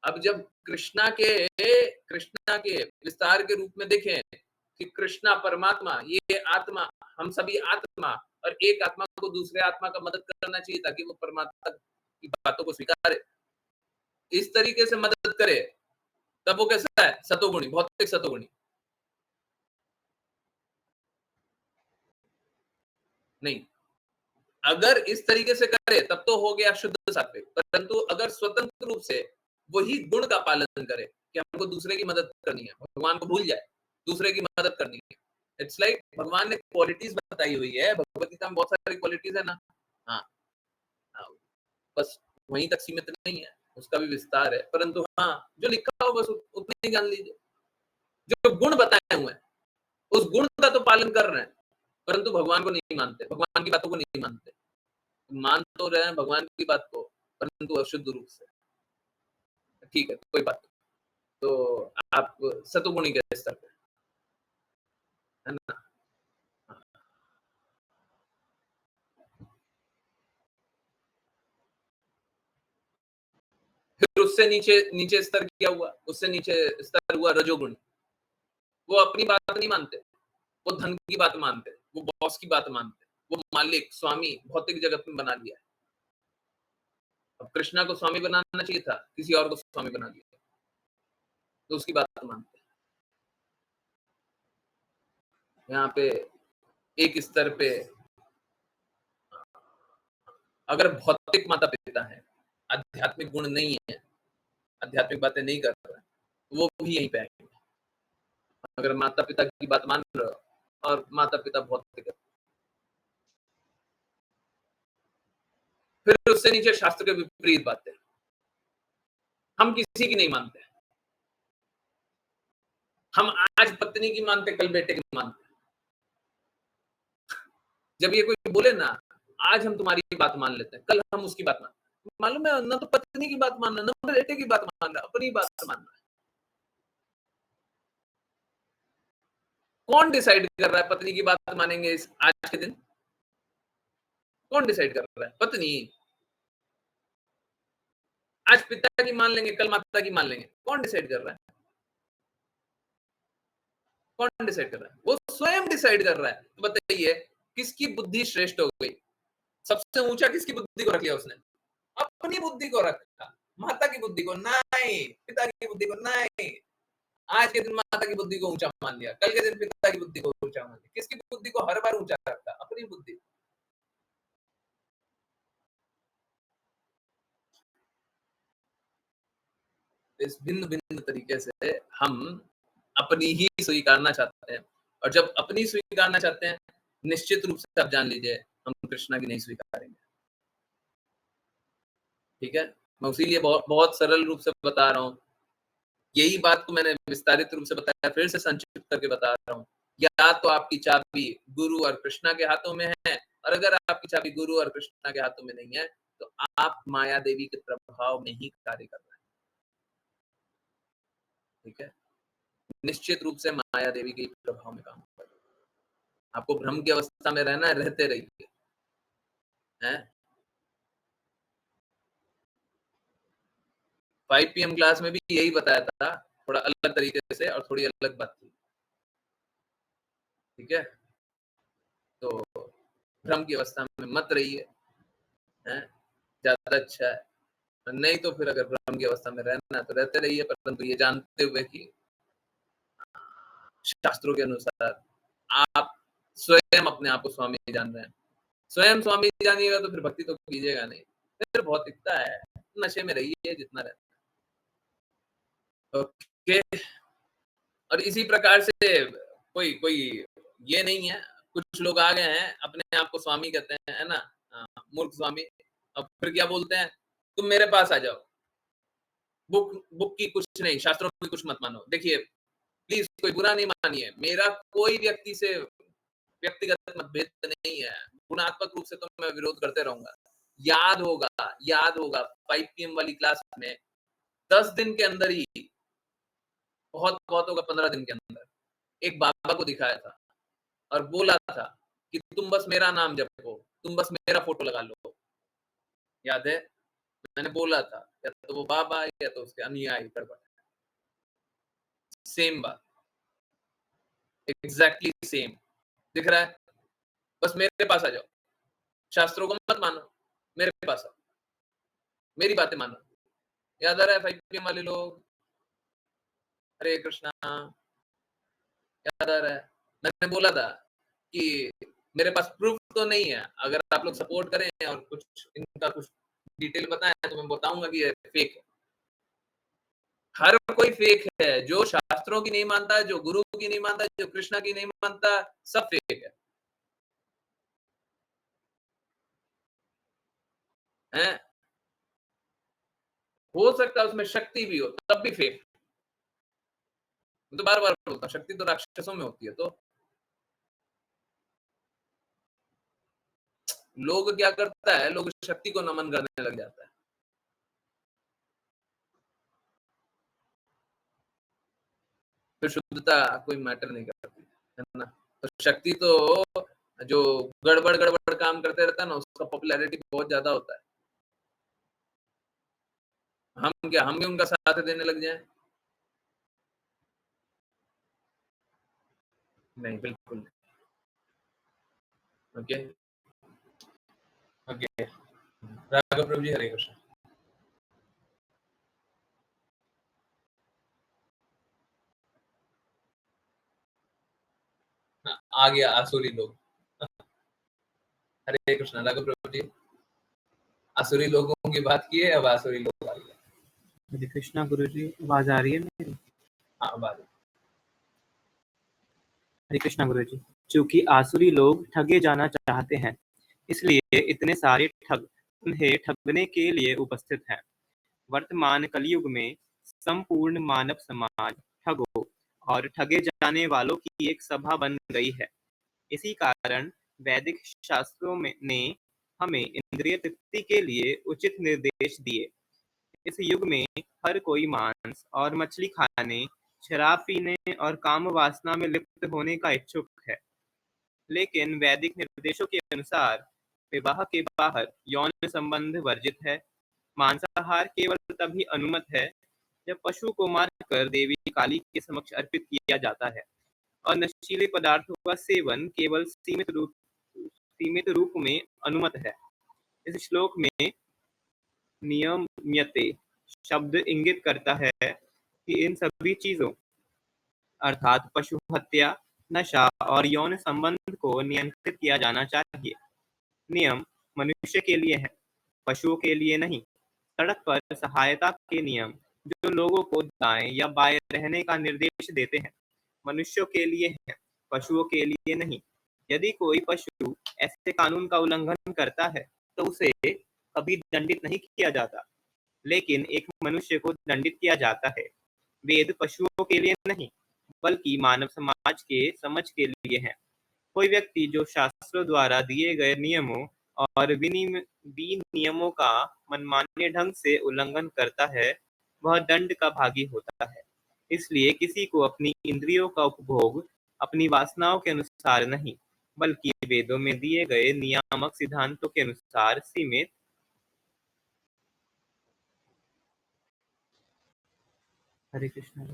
A: अब जब कृष्णा के विस्तार के रूप में देखें कि कृष्णा परमात्मा, ये आत्मा, हम सभी आत्मा और एक आत्मा को दूसरे आत्मा का मदद करना चाहिए ताकि वो परमात्मा की बातों को स्वीकारे। इस तरीके से मदद करे, तब वो कैसा है? सतोगुणी, भौतिक सतोगुणी। नहीं, अगर इस तरीके से करे तब तो हो गया शुद्ध सात्विक, परंतु अगर स्वतंत्र रूप से वही गुण का पालन करे कि हमको दूसरे की मदद करनी है, भगवान को भूल जाए, दूसरे की मदद करनी है। इट्स लाइक भगवान ने क्वालिटीज बताई हुई है, भगवत गीता में बहुत सारी क्वालिटीज है ना। हाँ, हाँ, बस वहीं तक सीमित नहीं है, उसका भी विस्तार है, परंतु हाँ, जो लिखा हो बस उतने ही जान लीजिए। जो गुण बताए हुए हैं, उस गुण का तो पालन कर रहे हैं, परंतु भगवान को नहीं मानते, भगवान की बातों को नहीं मानते। मान तो रहे हैं भगवान की बात को, परंतु अशुद्ध रूप से। ठीक है, कोई बात नहीं। तो आप सतोगुणी के स्तर पे, है ना? हाँ। फिर उससे नीचे नीचे स्तर क्या हुआ? उससे नीचे स्तर हुआ रजोगुण। वो अपनी बात नहीं मानते, वो धन की बात मानते, वो बॉस की बात मानते, वो मालिक, स्वामी, भौतिक जगत में बना लिया है। अब कृष्णा को स्वामी बनाना चाहिए था, किसी और को स्वामी बना दिया, तो उसकी बात मानते हैं। यहाँ पे एक स्तर पे अगर भौतिक माता-पिता हैं, आध्यात्मिक गुण नहीं है, आध्यात्मिक बातें नहीं कर रहे हैं, तो वो भी यहीं पे आएँगे। अगर माता-पिता की बात मान रहे हो और माता-पिता भौतिक है। फिर उससे नीचे शास्त्र के विपरीत बातें। हम किसी की नहीं मानते। हम आज पत्नी की मानते, कल बेटे की मानते। जब ये कोई बोले ना, आज हम तुम्हारी बात मान लेते हैं, कल हम उसकी बात मानते हैं। मालूम है ना, तो पत्नी की बात मानना, ना बेटे की बात मानना, अपनी बात मानना। कौन डिसाइड कर रहा है पत्नी की बात मानेंगे इस आज के दिन? कौन डिसाइड कर रहा है? पत्नी। आज पिता की मान लेंगे, कल माता की मान लेंगे। कौन डिसाइड कर रहा है? कौन डिसाइड कर रहा है? वो स्वयं डिसाइड कर रहा है। तो बताइए, किसकी बुद्धि श्रेष्ठ हो गई? सबसे ऊंचा किसकी बुद्धि को रख लिया उसने? अपनी बुद्धि को रखा, माता की बुद्धि को नहीं, पिता की बुद्धि को नहीं। आज के दिन माता की बुद्धि को ऊंचा मान लिया, कल के दिन पिता की बुद्धि को ऊंचा मान लिया। किसकी बुद्धि को हर बार ऊंचा रखा? अपनी बुद्धि। इस भिन्न भिन्न तरीके से हम अपनी ही स्वीकारना चाहते हैं, और जब अपनी स्वीकारना चाहते हैं, निश्चित रूप से आप जान लीजिए हम कृष्णा की नहीं स्वीकारेंगे। ठीक है, मैं इसीलिए बहुत बहुत सरल रूप से बता रहा हूँ। यही बात को मैंने विस्तारित रूप से बताया, फिर से संक्षिप्त करके बता रहा हूँ। या तो आपकी चाबी गुरु और कृष्णा के हाथों में है, और अगर आपकी चाबी गुरु और कृष्णा के हाथों में नहीं है, तो आप माया देवी के प्रभाव में ही कार्य कर रहे हैं। ठीक है? निश्चित रूप से माया देवी के प्रभाव में काम कर रहे हैं। आपको भ्रम की अवस्था में रहना है, रहते रहिए। हैं? 5 पीएम क्लास में भी यही बताया था, थोड़ा अलग तरीके से और थोड़ी अलग बात थी। ठीक है? तो भ्रम की अवस्था में मत रहिए, हैं? ज़्यादा अच्छा है। नहीं तो फिर अगर भ्रम की अवस्था में रहना है तो रहते रहिए, परंतु ये जानते हुए कि शास्त्रों के अनुसार आप स्वयं अपने आप को स्वामी जान रहे हैं। स्वयं स्वामी जानिएगा तो फिर भक्ति तो कीजिएगा नहीं। फिर भौतिकता है, नशे में रहिए जितना रहना है। ओके। और इसी प्रकार से कोई कोई ये नहीं है, कुछ लोग आ गए हैं, अपने आप को स्वामी कहते हैं, है ना? मूर्ख स्वामी। अब फिर क्या बोलते हैं? तुम मेरे पास आ जाओ। बुक की कुछ नहीं, शास्त्रों की कुछ मत मानो। देखिए, प्लीज़ कोई बुरा नहीं मानिए, मेरा कोई व्यक्ति से व्यक्तिगत मतभेद नहीं है। गुणात्मक रूप से तो मैं विरोध करते रहूँगा। याद होगा 5 पीएम वाली क्लास में 10 दिन के अंदर ही बहुत होगा 15 दिन के अंदर, एक बाबा को दिखाया था और बोला था कि तुम बस मेरा नाम जपो, तुम बस मेरा फ़ोटो लगा लो। याद है? मैंने बोला था, या तो वो बाबा या तो उसके अनुयायी गड़बड़ है। सेम बात, एग्ज़ैक्टली सेम। दिख रहा है? बस मेरे पास आ जाओ। शास्त्रों को मत मानो, मेरे पास आओ। मेरी बातें मानो। याद आ रहा है 5 पीएम वाले लोग? हरे कृष्णा, याद आ रहा है? मैंने बोला था कि मेरे पास प्रूफ़ तो नहीं है, अगर आप लोग सपोर्ट करें और कुछ इनका कुछ डिटेल बताएँ तो मैं बताऊँगा कि ये फेक है। हर कोई फेक है, जो शास्त्रों की नहीं मानता, जो गुरु की नहीं मानता, जो कृष्णा की नहीं मानता, सब फेक है। हैं? हो सकता है उसमें शक्ति भी हो, तब भी फेक। मैं तो बार-बार बोलता हूँ, शक्ति तो राक्षसों में होती है तो। लोग क्या करता है, लोग शक्ति को नमन करने लग जाता है। फिर शुद्धता कोई मैटर नहीं करती, है ना? तो शक्ति तो जो गड़बड़ काम करते रहता है ना, उसका पॉपुलैरिटी बहुत ज़्यादा होता है। हम भी उनका साथ देने लग जाएँ? नहीं, बिल्कुल नहीं। Okay, okay. राघव प्रभु जी, हरे कृष्ण। हाँ, आ गया आसुरी लोग। हरे कृष्ण, राघव प्रभु जी। आसुरी लोगों की बात की है, अब आसुरी लोग आ गए।
B: हरे कृष्णा गुरु जी, आवाज आ रही है मेरी?
A: हाँ, अब आ रही है।
B: हरे कृष्णा गुरु जी, चूंकि आसुरी लोग ठगे जाना चाहते हैं, इसलिए इतने सारे ठग उन्हें ठगने के लिए उपस्थित हैं। वर्तमान कलयुग में संपूर्ण मानव समाज ठगों और ठगे जाने वालों की एक सभा बन गई है। इसी कारण वैदिक शास्त्रों ने हमें इंद्रिय तृप्ति के लिए उचित निर्देश दिए। इस युग में हर कोई मांस और मछली खाने, शराब पीने और काम वासना में लिप्त होने का इच्छुक है। लेकिन वैदिक निर्देशों के अनुसार विवाह के बाहर यौन संबंध वर्जित है। मांसाहार केवल तभी अनुमत है जब पशु को मारकर देवी काली के समक्ष अर्पित किया जाता है, और नशीले पदार्थों का सेवन केवल सीमित रूप में अनुमत है। इस श्लोक में नियम्यते शब्द इंगित करता है कि इन सभी चीजों अर्थात पशु हत्या, नशा और यौन संबंध को नियंत्रित किया जाना चाहिए। नियम मनुष्य के लिए है, पशुओं के लिए नहीं। सड़क पर सहायता के नियम जो लोगों को दाएं या बाएं रहने का निर्देश देते हैं, मनुष्यों के लिए है, पशुओं के लिए नहीं। यदि कोई पशु ऐसे कानून का उल्लंघन करता है तो उसे कभी दंडित नहीं किया जाता, लेकिन एक मनुष्य को दंडित किया जाता है। वेद पशुओं के लिए नहीं, बल्कि मानव समाज के समझ के लिए है। कोई व्यक्ति जो शास्त्रों द्वारा दिए गए नियमों और विनियमों का मनमाने ढंग से उल्लंघन करता है, वह दंड का भागी होता है। इसलिए किसी को अपनी इंद्रियों का उपभोग अपनी वासनाओं के अनुसार नहीं, बल्कि वेदों में दिए गए नियामक सिद्धांतों के अनुसार सीमित हरे कृष्ण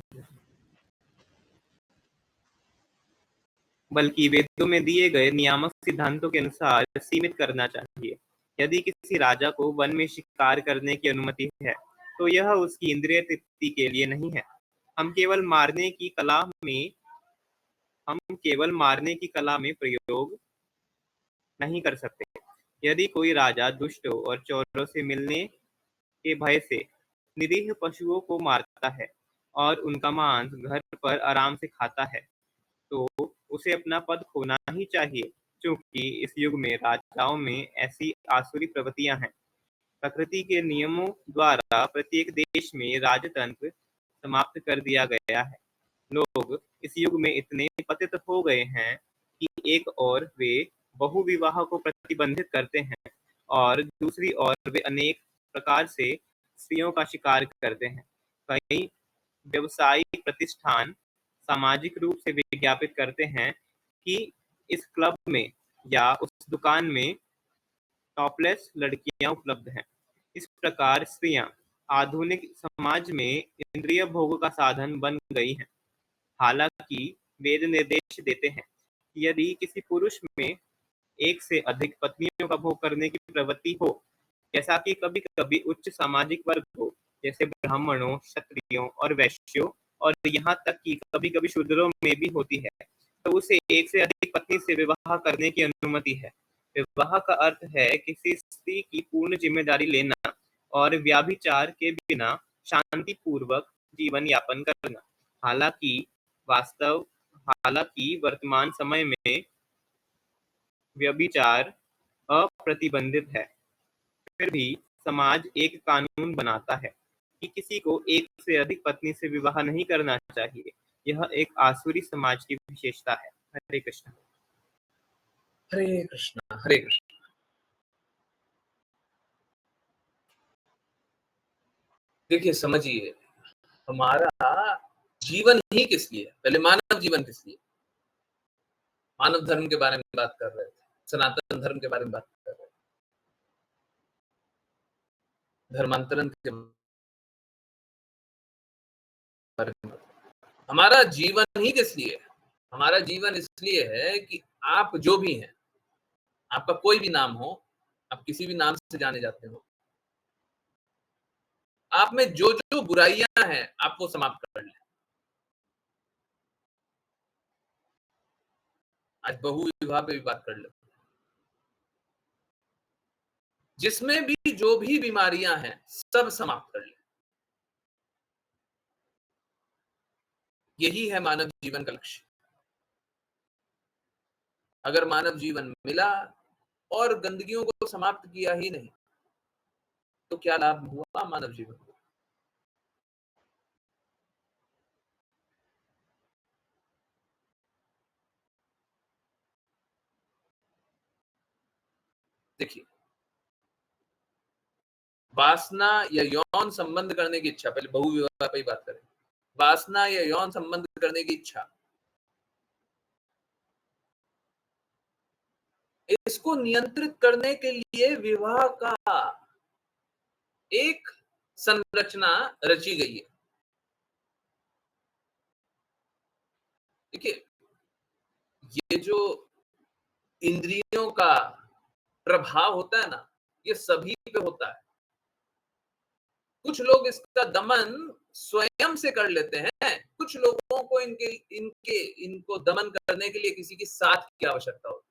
B: बल्कि वेदों में दिए गए नियामक सिद्धांतों के अनुसार सीमित करना चाहिए। यदि किसी राजा को वन में शिकार करने की अनुमति है, तो यह उसकी इंद्रिय तृप्ति के लिए नहीं है। हम केवल मारने की कला में प्रयोग नहीं कर सकते। यदि कोई राजा दुष्टों और चोरों से मिलने के भय से निरीह पशुओं को मारता है और उनका मांस घर पर आराम से खाता है, तो उसे अपना पद खोना ही चाहिए, क्योंकि इस युग में राजाओं में ऐसी आसुरी प्रवृत्तियां हैं। प्रकृति के नियमों द्वारा प्रत्येक देश में राजतंत्र समाप्त कर दिया गया है। लोग इस युग में इतने पतित हो गए हैं कि एक ओर वे बहुविवाह को प्रतिबंधित करते हैं और दूसरी ओर वे अनेक प्रकार से स्त्रियों का शिकार करते हैं। कई व्यवसायिक प्रतिष्ठान सामाजिक रूप से विज्ञापित करते हैं कि इस क्लब में या उस दुकान में टॉपलेस लड़कियां उपलब्ध हैं। इस प्रकार स्त्रियां आधुनिक समाज में इंद्रिय भोग का साधन बन गई हैं। हालांकि वेद निर्देश देते हैं कि यदि किसी पुरुष में एक से अधिक पत्नियों का भोग करने की प्रवृत्ति हो, जैसा कि कभी-कभी उच्च सामाजिक वर्ग हो, जैसे ब्राह्मणों, क्षत्रियों और वैश्यों, और यहाँ तक कि कभी-कभी शूद्रों में भी होती है, तो उसे एक से अधिक पत्नी से विवाह करने की अनुमति है। विवाह का अर्थ है किसी स्त्री की पूर्ण जिम्मेदारी लेना और व्याभिचार के बिना शांतिपूर्वक जीवन यापन करना। हालांकि वर्तमान समय में व्यभिचार अप्रतिबंधित है, फिर भी समाज एक कानून बनाता है कि किसी को एक से अधिक पत्नी से विवाह नहीं करना चाहिए। यह एक आसुरी समाज की विशेषता है। हरे कृष्ण।
A: हरे कृष्णा, हरे कृष्णा। देखिए, समझिए, हमारा जीवन ही किस लिए है? पहले मानव जीवन किस लिए? मानव धर्म के बारे में बात कर रहे थे, सनातन धर्म के बारे में बात कर रहे थे, धर्मांतरण के बारे में। हमारा जीवन ही किस लिए है? हमारा जीवन इसलिए है कि आप जो भी हैं, आपका कोई भी नाम हो, आप किसी भी नाम से जाने जाते हो, आप में जो जो बुराइयां हैं, आप वो समाप्त कर लें। आज बहुविवाह पे भी बात कर ले। जिसमें भी जो भी बीमारियां हैं, सब समाप्त कर ले। यही है मानव जीवन का लक्ष्य। अगर मानव जीवन मिला और गंदगियों को समाप्त किया ही नहीं, तो क्या लाभ हुआ मानव जीवन को? देखिए, वासना या यौन संबंध करने की इच्छा, पहले बहुविवाह पे ही बात करें। वासना या यौन संबंध करने की इच्छा, इसको नियंत्रित करने के लिए विवाह का एक संरचना रची गई है। देखिए, ये जो इंद्रियों का प्रभाव होता है ना, ये सभी पे होता है। कुछ लोग इसका दमन स्वयं से कर लेते हैं, कुछ लोगों को इनको दमन करने के लिए किसी की साथ की आवश्यकता होती है।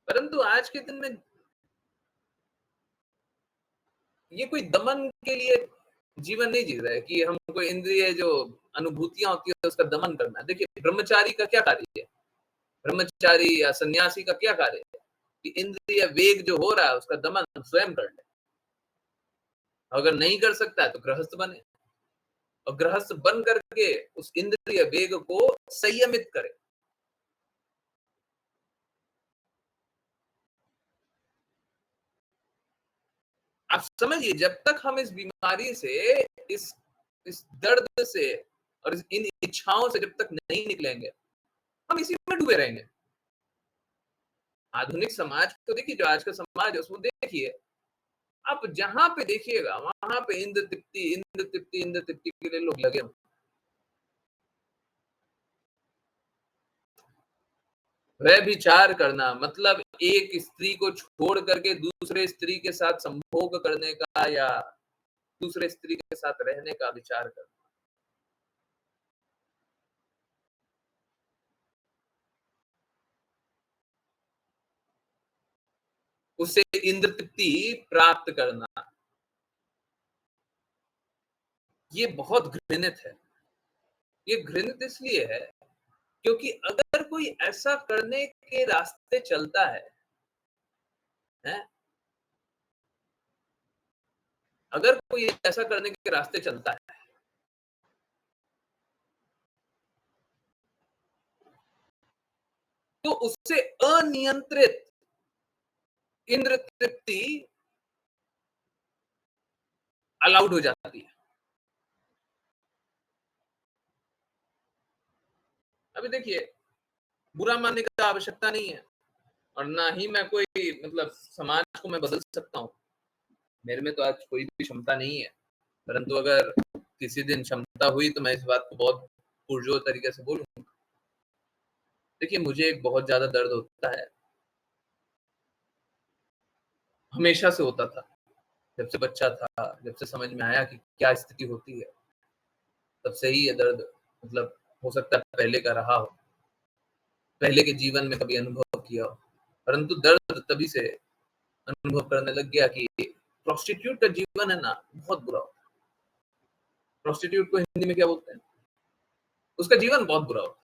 A: परंतु आज के दिन में ये कोई दमन के लिए जीवन नहीं जी रहा है कि हमको इंद्रिय जो अनुभूतियां होती है उसका दमन करना है। देखिए, ब्रह्मचारी का क्या कार्य है? ब्रह्मचारी या सन्यासी का क्या कार्य है कि इंद्रिय वेग जो हो रहा है उसका दमन स्वयं कर ले। अगर नहीं कर सकता है तो गृहस्थ बने, और गृहस्थ बन करके उस इंद्रिय वेग को संयमित करे। आप समझिए, जब तक हम इस बीमारी से, इस इस दर्द से और इन इच्छाओं से जब तक नहीं निकलेंगे, हम इसी में डूबे रहेंगे। आधुनिक समाज तो देखिए, जो आज का समाज है उसको देखिए, आप जहां पे देखिएगा वहां पे इंद्र तृप्ति, इंद्र तृप्ति, इंद्र तृप्ति के लिए लोग लगे। व्यभिचार करना मतलब एक स्त्री को छोड़ करके दूसरे स्त्री के साथ संभोग करने का या दूसरे स्त्री के साथ रहने का विचार करना। उससे इंद्र तृप्ति प्राप्त करना, ये बहुत घृणित है। ये घृणित इसलिए है क्योंकि अगर कोई ऐसा करने के रास्ते चलता है? अगर कोई ऐसा करने के रास्ते चलता है, तो उससे अनियंत्रित इंद्र तृप्ति अलाउड हो जाती है। अभी देखिए, बुरा मानने की आवश्यकता नहीं है और ना ही मैं कोई मतलब समाज को मैं बदल सकता हूँ। मेरे में तो आज कोई भी क्षमता नहीं है, परंतु अगर किसी दिन क्षमता हुई तो मैं इस बात को बहुत पुरजोर तरीके से बोलूँगा। देखिए, मुझे एक बहुत ज़्यादा दर्द होता है, हमेशा से होता था। जब से बच्चा था, जब से समझ में आया कि क्या स्थिति होती है, तब से ही ये दर्द मतलब हो सकता है पहले का रहा हो, पहले के जीवन में कभी अनुभव किया हो, परंतु दर्द तभी से अनुभव करने लग गया कि प्रोस्टिट्यूट का जीवन है ना, बहुत बुरा होता है। प्रोस्टिट्यूट को हिंदी में क्या बोलते हैं? उसका जीवन बहुत बुरा होता है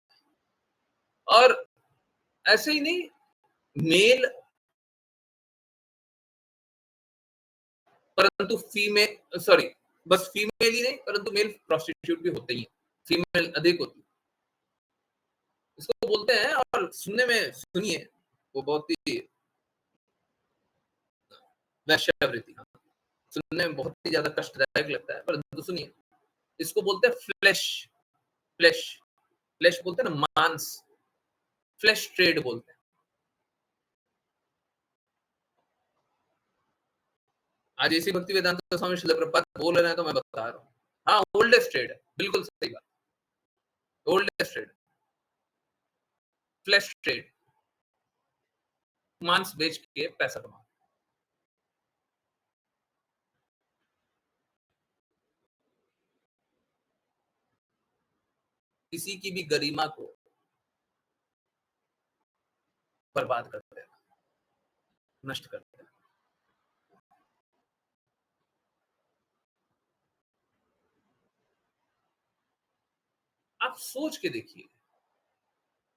A: और ऐसे ही नहीं, मेल परंतु फीमेल सॉरी बस फीमेल ही नहीं परंतु मेल प्रोस्टिट्यूट भी होते ही हैं, फीमेल अधिक होती है। इसको बोलते हैं और सुनने में सुनिए, वो बहुत ही वैश्यावृत्ति सुनने में बहुत ही ज़्यादा कष्टदायक लगता है, परंतु सुनिए, इसको बोलते हैं फ्लेश फ्लेश फ्लेश बोलते हैं ना, मांस, फ्लेश ट्रेड बोलते हैं। आज इसी भक्ति वेदांत स्वामी श्रील प्रभुपाद बोल रहे हैं तो मैं बता रहा हूँ। हाँ, ओल्डेस्ट ट्रेड है, बिल्कुल सही बात, ओल्डेस्ट ट्रेड, फ्लेश ट्रेड, मांस बेच के पैसा कमाओ। किसी की भी गरिमा को बर्बाद कर देना, नष्ट कर देना। आप सोच के देखिए,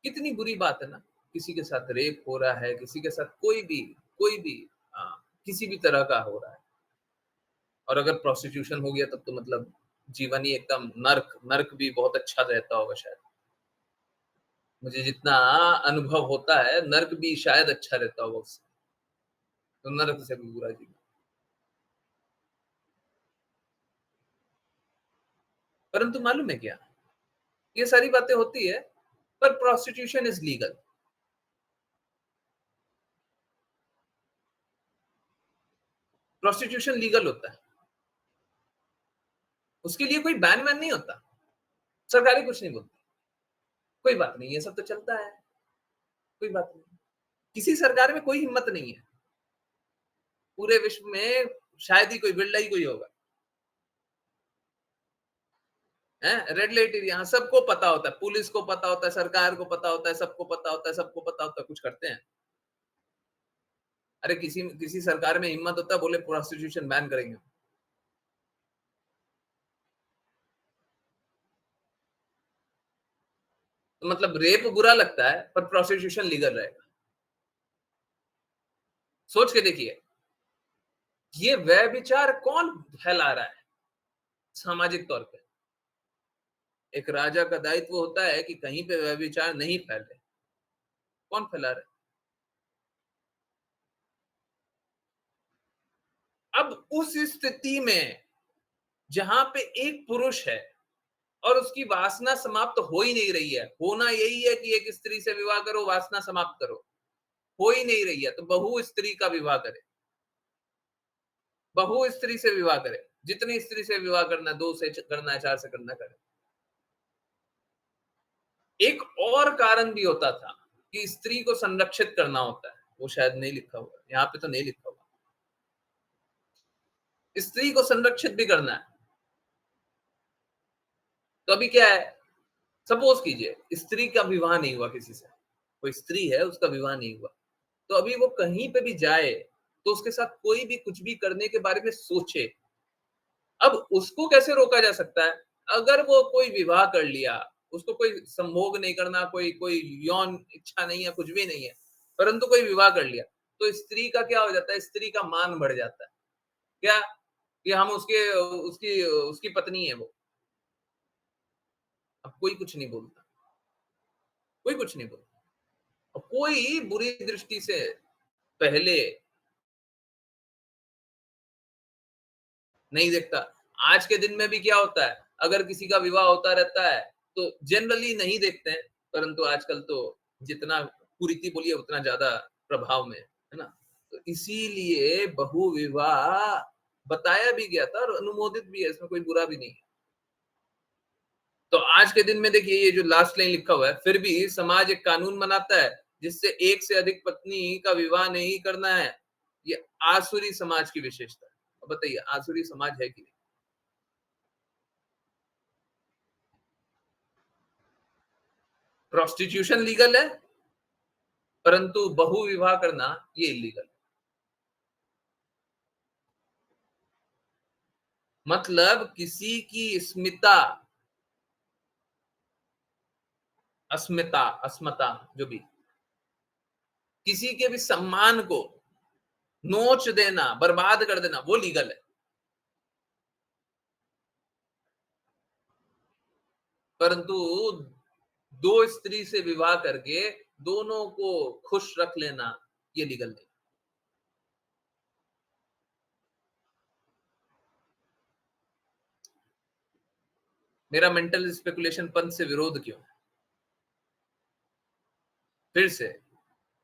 A: कितनी बुरी बात है ना, किसी के साथ रेप हो रहा है, किसी के साथ कोई भी किसी भी तरह का हो रहा है और अगर प्रोस्टिट्यूशन हो गया तब तो मतलब जीवन ही एकदम नर्क नर्क भी बहुत अच्छा रहता होगा शायद। मुझे जितना अनुभव होता है, नर्क भी शायद अच्छा रहता होगा उससे, तो नर्क से भी बुरा जीवन। परंतु मालूम है क्या, ये सारी बातें होती है पर prostitution is legal. Prostitution legal होता है, उसके लिए कोई बैन वैन नहीं होता, सरकारें कुछ नहीं बोलती, कोई बात नहीं, ये सब तो चलता है, कोई बात नहीं। किसी सरकार में कोई हिम्मत नहीं है, पूरे विश्व में शायद ही कोई बिरला ही कोई होगा, हैं? रेड लाइट एरिया, सबको पता होता है, पुलिस को पता होता है, सरकार को पता होता है, सबको पता होता है, सबको पता होता है, कुछ करते हैं। अरे किसी किसी सरकार में हिम्मत होता है, बोले प्रोस्टिट्यूशन बैन करेंगे। तो मतलब रेप बुरा लगता है पर प्रोस्टिट्यूशन लीगल रहेगा। सोच के देखिए, ये व्यभिचार कौन फैला रहा है सामाजिक तौर पे? एक राजा का दायित्व होता है कि कहीं पे व्यभिचार नहीं फैले, कौन फैला रहा है? अब उस स्थिति में जहां पे एक पुरुष है और उसकी वासना समाप्त हो ही नहीं रही है, होना यही है कि एक स्त्री से विवाह करो, वासना समाप्त करो, हो ही नहीं रही है तो बहु स्त्री का विवाह करे, बहु स्त्री से विवाह करे, जितनी स्त्री से विवाह करना, 2 से करना है, 4 से करना करे। एक और कारण भी होता था कि स्त्री को संरक्षित करना होता है, वो शायद नहीं लिखा हुआ, यहाँ पे तो नहीं लिखा हुआ। स्त्री को संरक्षित भी करना है, तो अभी क्या है, सपोज कीजिए स्त्री का विवाह नहीं हुआ किसी से, कोई स्त्री है उसका विवाह नहीं हुआ, तो अभी वो कहीं पे भी जाए तो उसके साथ कोई भी कुछ भी करने के बारे में सोचे, अब उसको कैसे रोका जा सकता है? अगर वो कोई विवाह कर लिया उसको कोई संभोग नहीं करना, कोई कोई यौन इच्छा नहीं है, कुछ भी नहीं है, परंतु कोई विवाह कर लिया, तो स्त्री का क्या हो जाता है? स्त्री का मान बढ़ जाता है। क्या? कि हम उसके उसकी उसकी पत्नी है वो। अब कोई कुछ नहीं बोलता, कोई कुछ नहीं बोलता। और कोई बुरी दृष्टि से पहले नहीं देखता। आज के दिन में भी क्या होता है, अगर किसी का विवाह होता रहता है तो जनरली नहीं देखते हैं, परंतु आजकल तो जितना कुरीति बोलिए उतना ज्यादा प्रभाव में है ना। तो इसीलिए बहु विवाह बताया भी गया था और अनुमोदित भी है, इसमें कोई बुरा भी नहीं है। तो आज के दिन में देखिए ये जो लास्ट लाइन लिखा हुआ है, फिर भी समाज एक कानून बनाता है जिससे एक से अधिक पत्नी का विवाह नहीं करना है। ये आसुरी समाज की विशेषता है। अब बताइए आसुरी समाज है कि नहीं? प्रोस्टिट्यूशन लीगल है, परंतु बहु विवाह करना ये इलीगल है। मतलब किसी की अस्मिता जो भी, किसी के भी सम्मान को नोच देना, बर्बाद कर देना, वो लीगल है। परंतु दो स्त्री से विवाह करके दोनों को खुश रख लेना ये लीगल नहीं। मेरा मेंटल स्पेकुलेशन पंथ से विरोध क्यों है? फिर से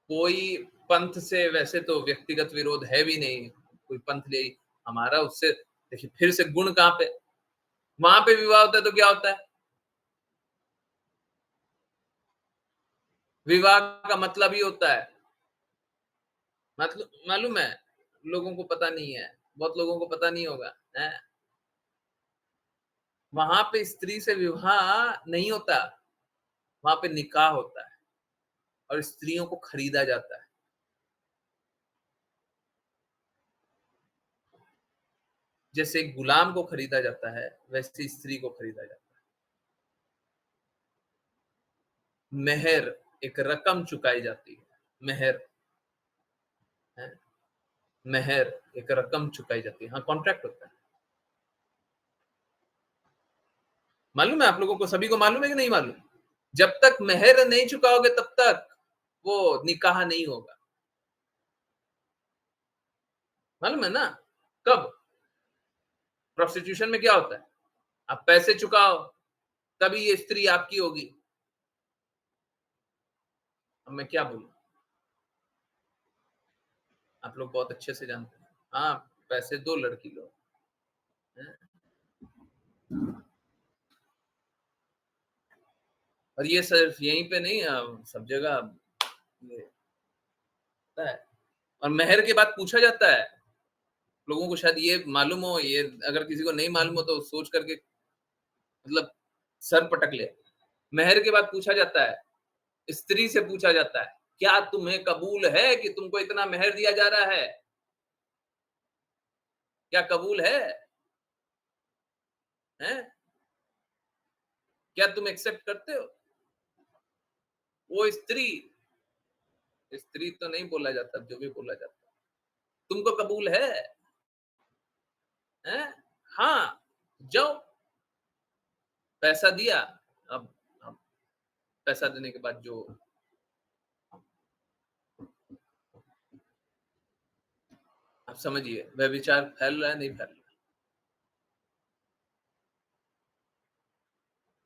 A: कोई पंथ से वैसे तो व्यक्तिगत विरोध है भी नहीं, कोई पंथ ले हमारा उससे देखिए, फिर से गुण कहां पे? वहां पे विवाह होता है तो क्या होता है? विवाह का मतलब ही होता है, मतलब मालूम है, लोगों को पता नहीं है, बहुत लोगों को पता नहीं होगा है? वहां पे स्त्री से विवाह नहीं होता, वहां पे निकाह होता है और स्त्रियों को खरीदा जाता है। जैसे एक गुलाम को खरीदा जाता है, वैसे स्त्री को खरीदा जाता है। मेहर एक रकम चुकाई जाती है, मेहर है, मेहर एक रकम चुकाई जाती है। हाँ, कॉन्ट्रैक्ट होता है। मालूम है आप लोगों को, सभी को मालूम है कि नहीं मालूम? जब तक मेहर नहीं चुकाओगे तब तक वो निकाह नहीं होगा। मालूम है ना? कब? प्रोस्टिट्यूशन में क्या होता है? आप पैसे चुकाओ तभी ये स्त्री आपकी होगी। अब मैं क्या बोलूं, आप लोग बहुत अच्छे से जानते हैं। हाँ, पैसे दो लड़की लो हैं? और ये सिर्फ यहीं पे नहीं, सब जगह ये होता है। और मेहर के बाद पूछा जाता है, लोगों को शायद ये मालूम हो, ये अगर किसी को नहीं मालूम हो तो सोच करके मतलब सर पटक ले। मेहर के बाद पूछा जाता है, स्त्री से पूछा जाता है, क्या तुम्हें कबूल है कि तुमको इतना मेहर दिया जा रहा है? क्या कबूल है? हैं? क्या तुम एक्सेप्ट करते हो? वो स्त्री, स्त्री तो नहीं बोला जाता, जो भी बोला जाता, तुमको कबूल है? हैं? हाँ, जाओ। पैसा दिया, अब पैसा देने के बाद जो आप समझिए व्यभिचार फैल रहा है, नहीं फैल रहा?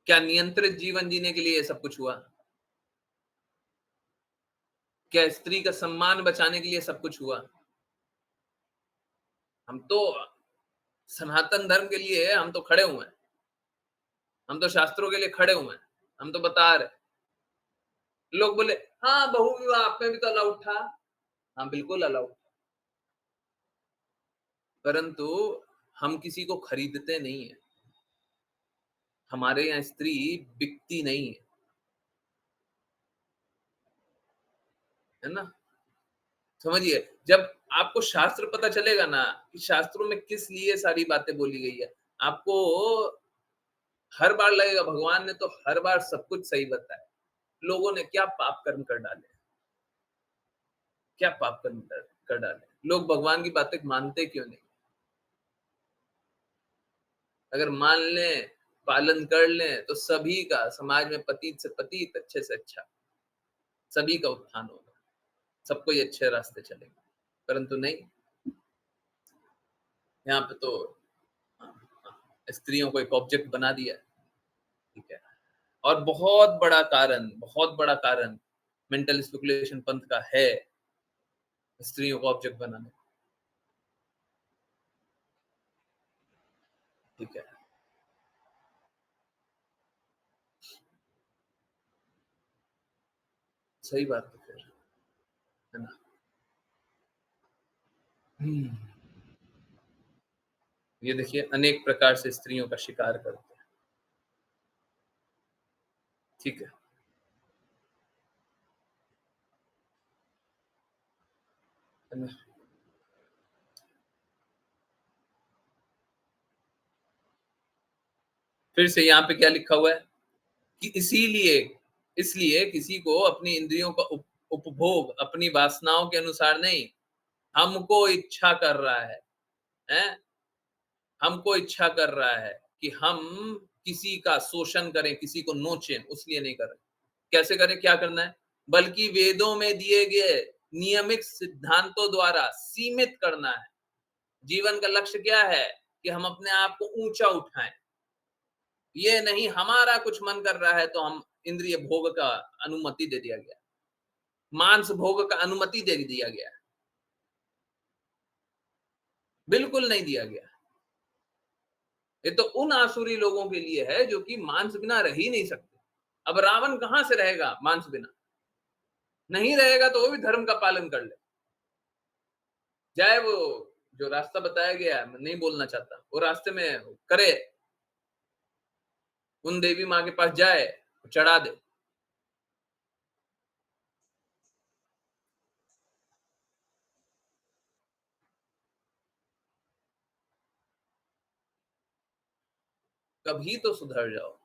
A: क्या नियंत्रित जीवन जीने के लिए ये सब कुछ हुआ? क्या स्त्री का सम्मान बचाने के लिए सब कुछ हुआ? हम तो सनातन धर्म के लिए हम तो खड़े हुए हैं, हम तो शास्त्रों के लिए खड़े हुए हैं, हम तो बता रहे। लोग बोले हाँ बहु विवाह आप में भी तो अलाउड था। हाँ बिल्कुल अलाउड, परंतु हम किसी को खरीदते नहीं है। हमारे यहाँ स्त्री बिकती नहीं है ना? समझिए, जब आपको शास्त्र पता चलेगा ना कि शास्त्रों में किस लिए सारी बातें बोली गई है, आपको हर बार लगेगा भगवान ने तो हर बार सब कुछ सही बताया। लोगों ने क्या पाप कर्म कर डाले, क्या पाप कर्म कर डाले। लोग भगवान की बातें मानते क्यों नहीं? अगर मान लें, पालन कर लें, तो सभी का समाज में पतित से पतित, अच्छे से अच्छा, सभी का उत्थान होगा, सबको ही अच्छे रास्ते चलेंगे। परंतु नहीं, यहाँ पे तो स्त्रियों को एक ऑब्जेक्ट बना दिया, ठीक है। और बहुत बड़ा कारण मेंटल स्पेकुलेशन पंथ का है, स्त्रियों को ऑब्जेक्ट बनाने, ठीक है। सही बात है फिर, है ना? ये देखिए अनेक प्रकार से स्त्रियों का शिकार करते हैं, ठीक है। है ना? फिर से यहाँ पे क्या लिखा हुआ है कि इसलिए किसी को अपनी इंद्रियों का उपभोग अपनी वासनाओं के अनुसार नहीं, हमको इच्छा कर रहा है, हैं? हमको इच्छा कर रहा है कि हम किसी का शोषण करें, किसी को नोचें, उसलिए नहीं कर रहे। कैसे करें, क्या करना है? बल्कि वेदों में दिए गए नियमित सिद्धांतों द्वारा सीमित करना है। जीवन का लक्ष्य क्या है? कि हम अपने आप को ऊंचा उठाएं। ये नहीं हमारा कुछ मन कर रहा है तो हम इंद्रिय भोग का अनुमति दे दिया गया, मांस भोग का अनुमति दे दिया गया, बिल्कुल नहीं दिया गया। ये तो उन आसुरी लोगों के लिए है जो कि मांस बिना रह ही नहीं सकते। अब रावण कहां से रहेगा मांस बिना? नहीं रहेगा तो वो भी धर्म का पालन कर ले, चाहे वो जो रास्ता बताया गया है, मैं नहीं बोलना चाहता, वो रास्ते में करे, उन देवी माँ के पास जाए, चढ़ा दे। कभी तो सुधर जाओ,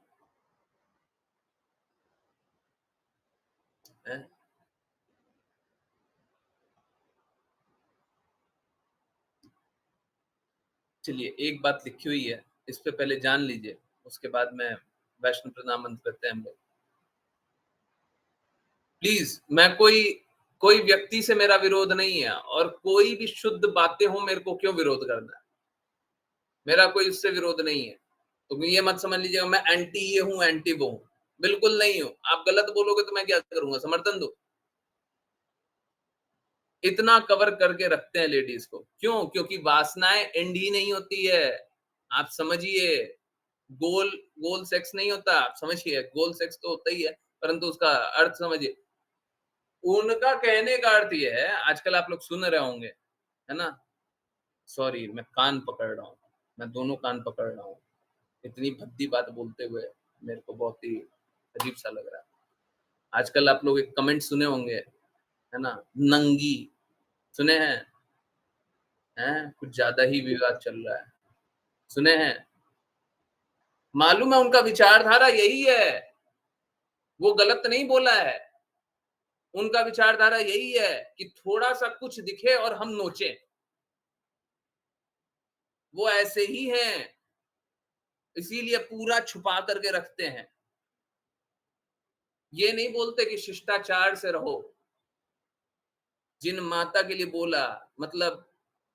A: है? चलिए एक बात लिखी हुई है, इस पे पहले जान लीजिए, उसके बाद में वैष्णव प्रणाम मंत्र करते हैं हम लोग। प्लीज, मैं कोई व्यक्ति से मेरा विरोध नहीं है, और कोई भी शुद्ध बातें हो मेरे को क्यों विरोध करना है, मेरा कोई उससे विरोध नहीं है। तो ये मत समझ लीजिएगा मैं एंटी ये हूं एंटी वो हूं, बिल्कुल नहीं हूं। आप गलत बोलोगे तो मैं क्या करूंगा, समर्थन दो? इतना कवर करके रखते हैं लेडीज को, क्यों? क्योंकि वासनाएं एंड ही नहीं होती है। आप समझिए, गोल गोल सेक्स नहीं होता, आप समझिए, गोल सेक्स तो होता ही है, परंतु उसका अर्थ समझिए। उनका कहने का अर्थ ये है, आजकल आप लोग सुन रहे होंगे, है ना? सॉरी, मैं कान पकड़ रहा हूँ, मैं दोनों कान पकड़ रहा हूँ, इतनी भद्दी बात बोलते हुए मेरे को बहुत ही अजीब सा लग रहा है। आजकल आप लोग एक कमेंट सुने होंगे, है ना? नंगी, सुने हैं? हैं? कुछ ज्यादा ही विवाद चल रहा है, सुने हैं? मालूम है उनका विचारधारा यही है, वो गलत नहीं बोला है। उनका विचारधारा यही है कि थोड़ा सा कुछ दिखे और हम नोचें। वो ऐसे ही हैं, इसीलिए पूरा छुपा करके रखते हैं। ये नहीं बोलते कि शिष्टाचार से रहो। जिन माता के लिए बोला, मतलब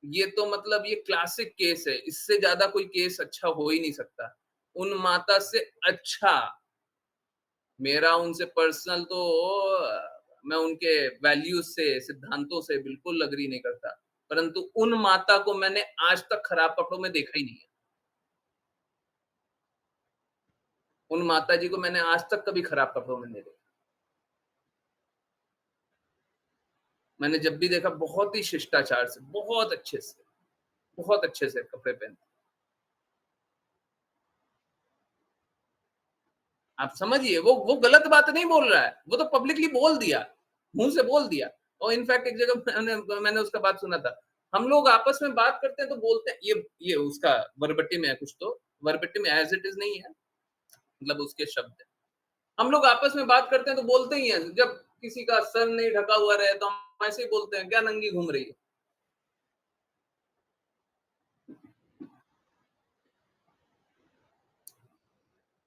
A: ये तो मतलब ये क्लासिक केस है, इससे ज्यादा कोई केस अच्छा हो ही नहीं सकता। उन माता से अच्छा, मेरा उनसे पर्सनल तो, मैं उनके वैल्यूज से, सिद्धांतों से बिल्कुल अग्री नहीं करता, परंतु उन माता को मैंने आज तक खराब कपड़ों में देखा ही नहीं है। उन माता जी को मैंने आज तक कभी खराब कपड़ों में नहीं देखा। मैंने जब भी देखा बहुत ही शिष्टाचार से, बहुत अच्छे से कपड़े पहनते। आप समझिए, वो गलत बात नहीं बोल रहा है, वो तो पब्लिकली बोल दिया, मुंह से बोल दिया। और इनफैक्ट एक जगह मैंने उसका बात सुना था, हम लोग आपस में बात करते हैं तो बोलते हैं, ये उसका वर्बटी में है, कुछ तो वर्बटी में एज इट इज नहीं है, मतलब उसके शब्द है। हम लोग आपस में बात करते हैं तो बोलते ही हैं, जब किसी का सर नहीं ढका हुआ रहे तो हम ऐसे ही बोलते हैं, क्या नंगी घूम रही है।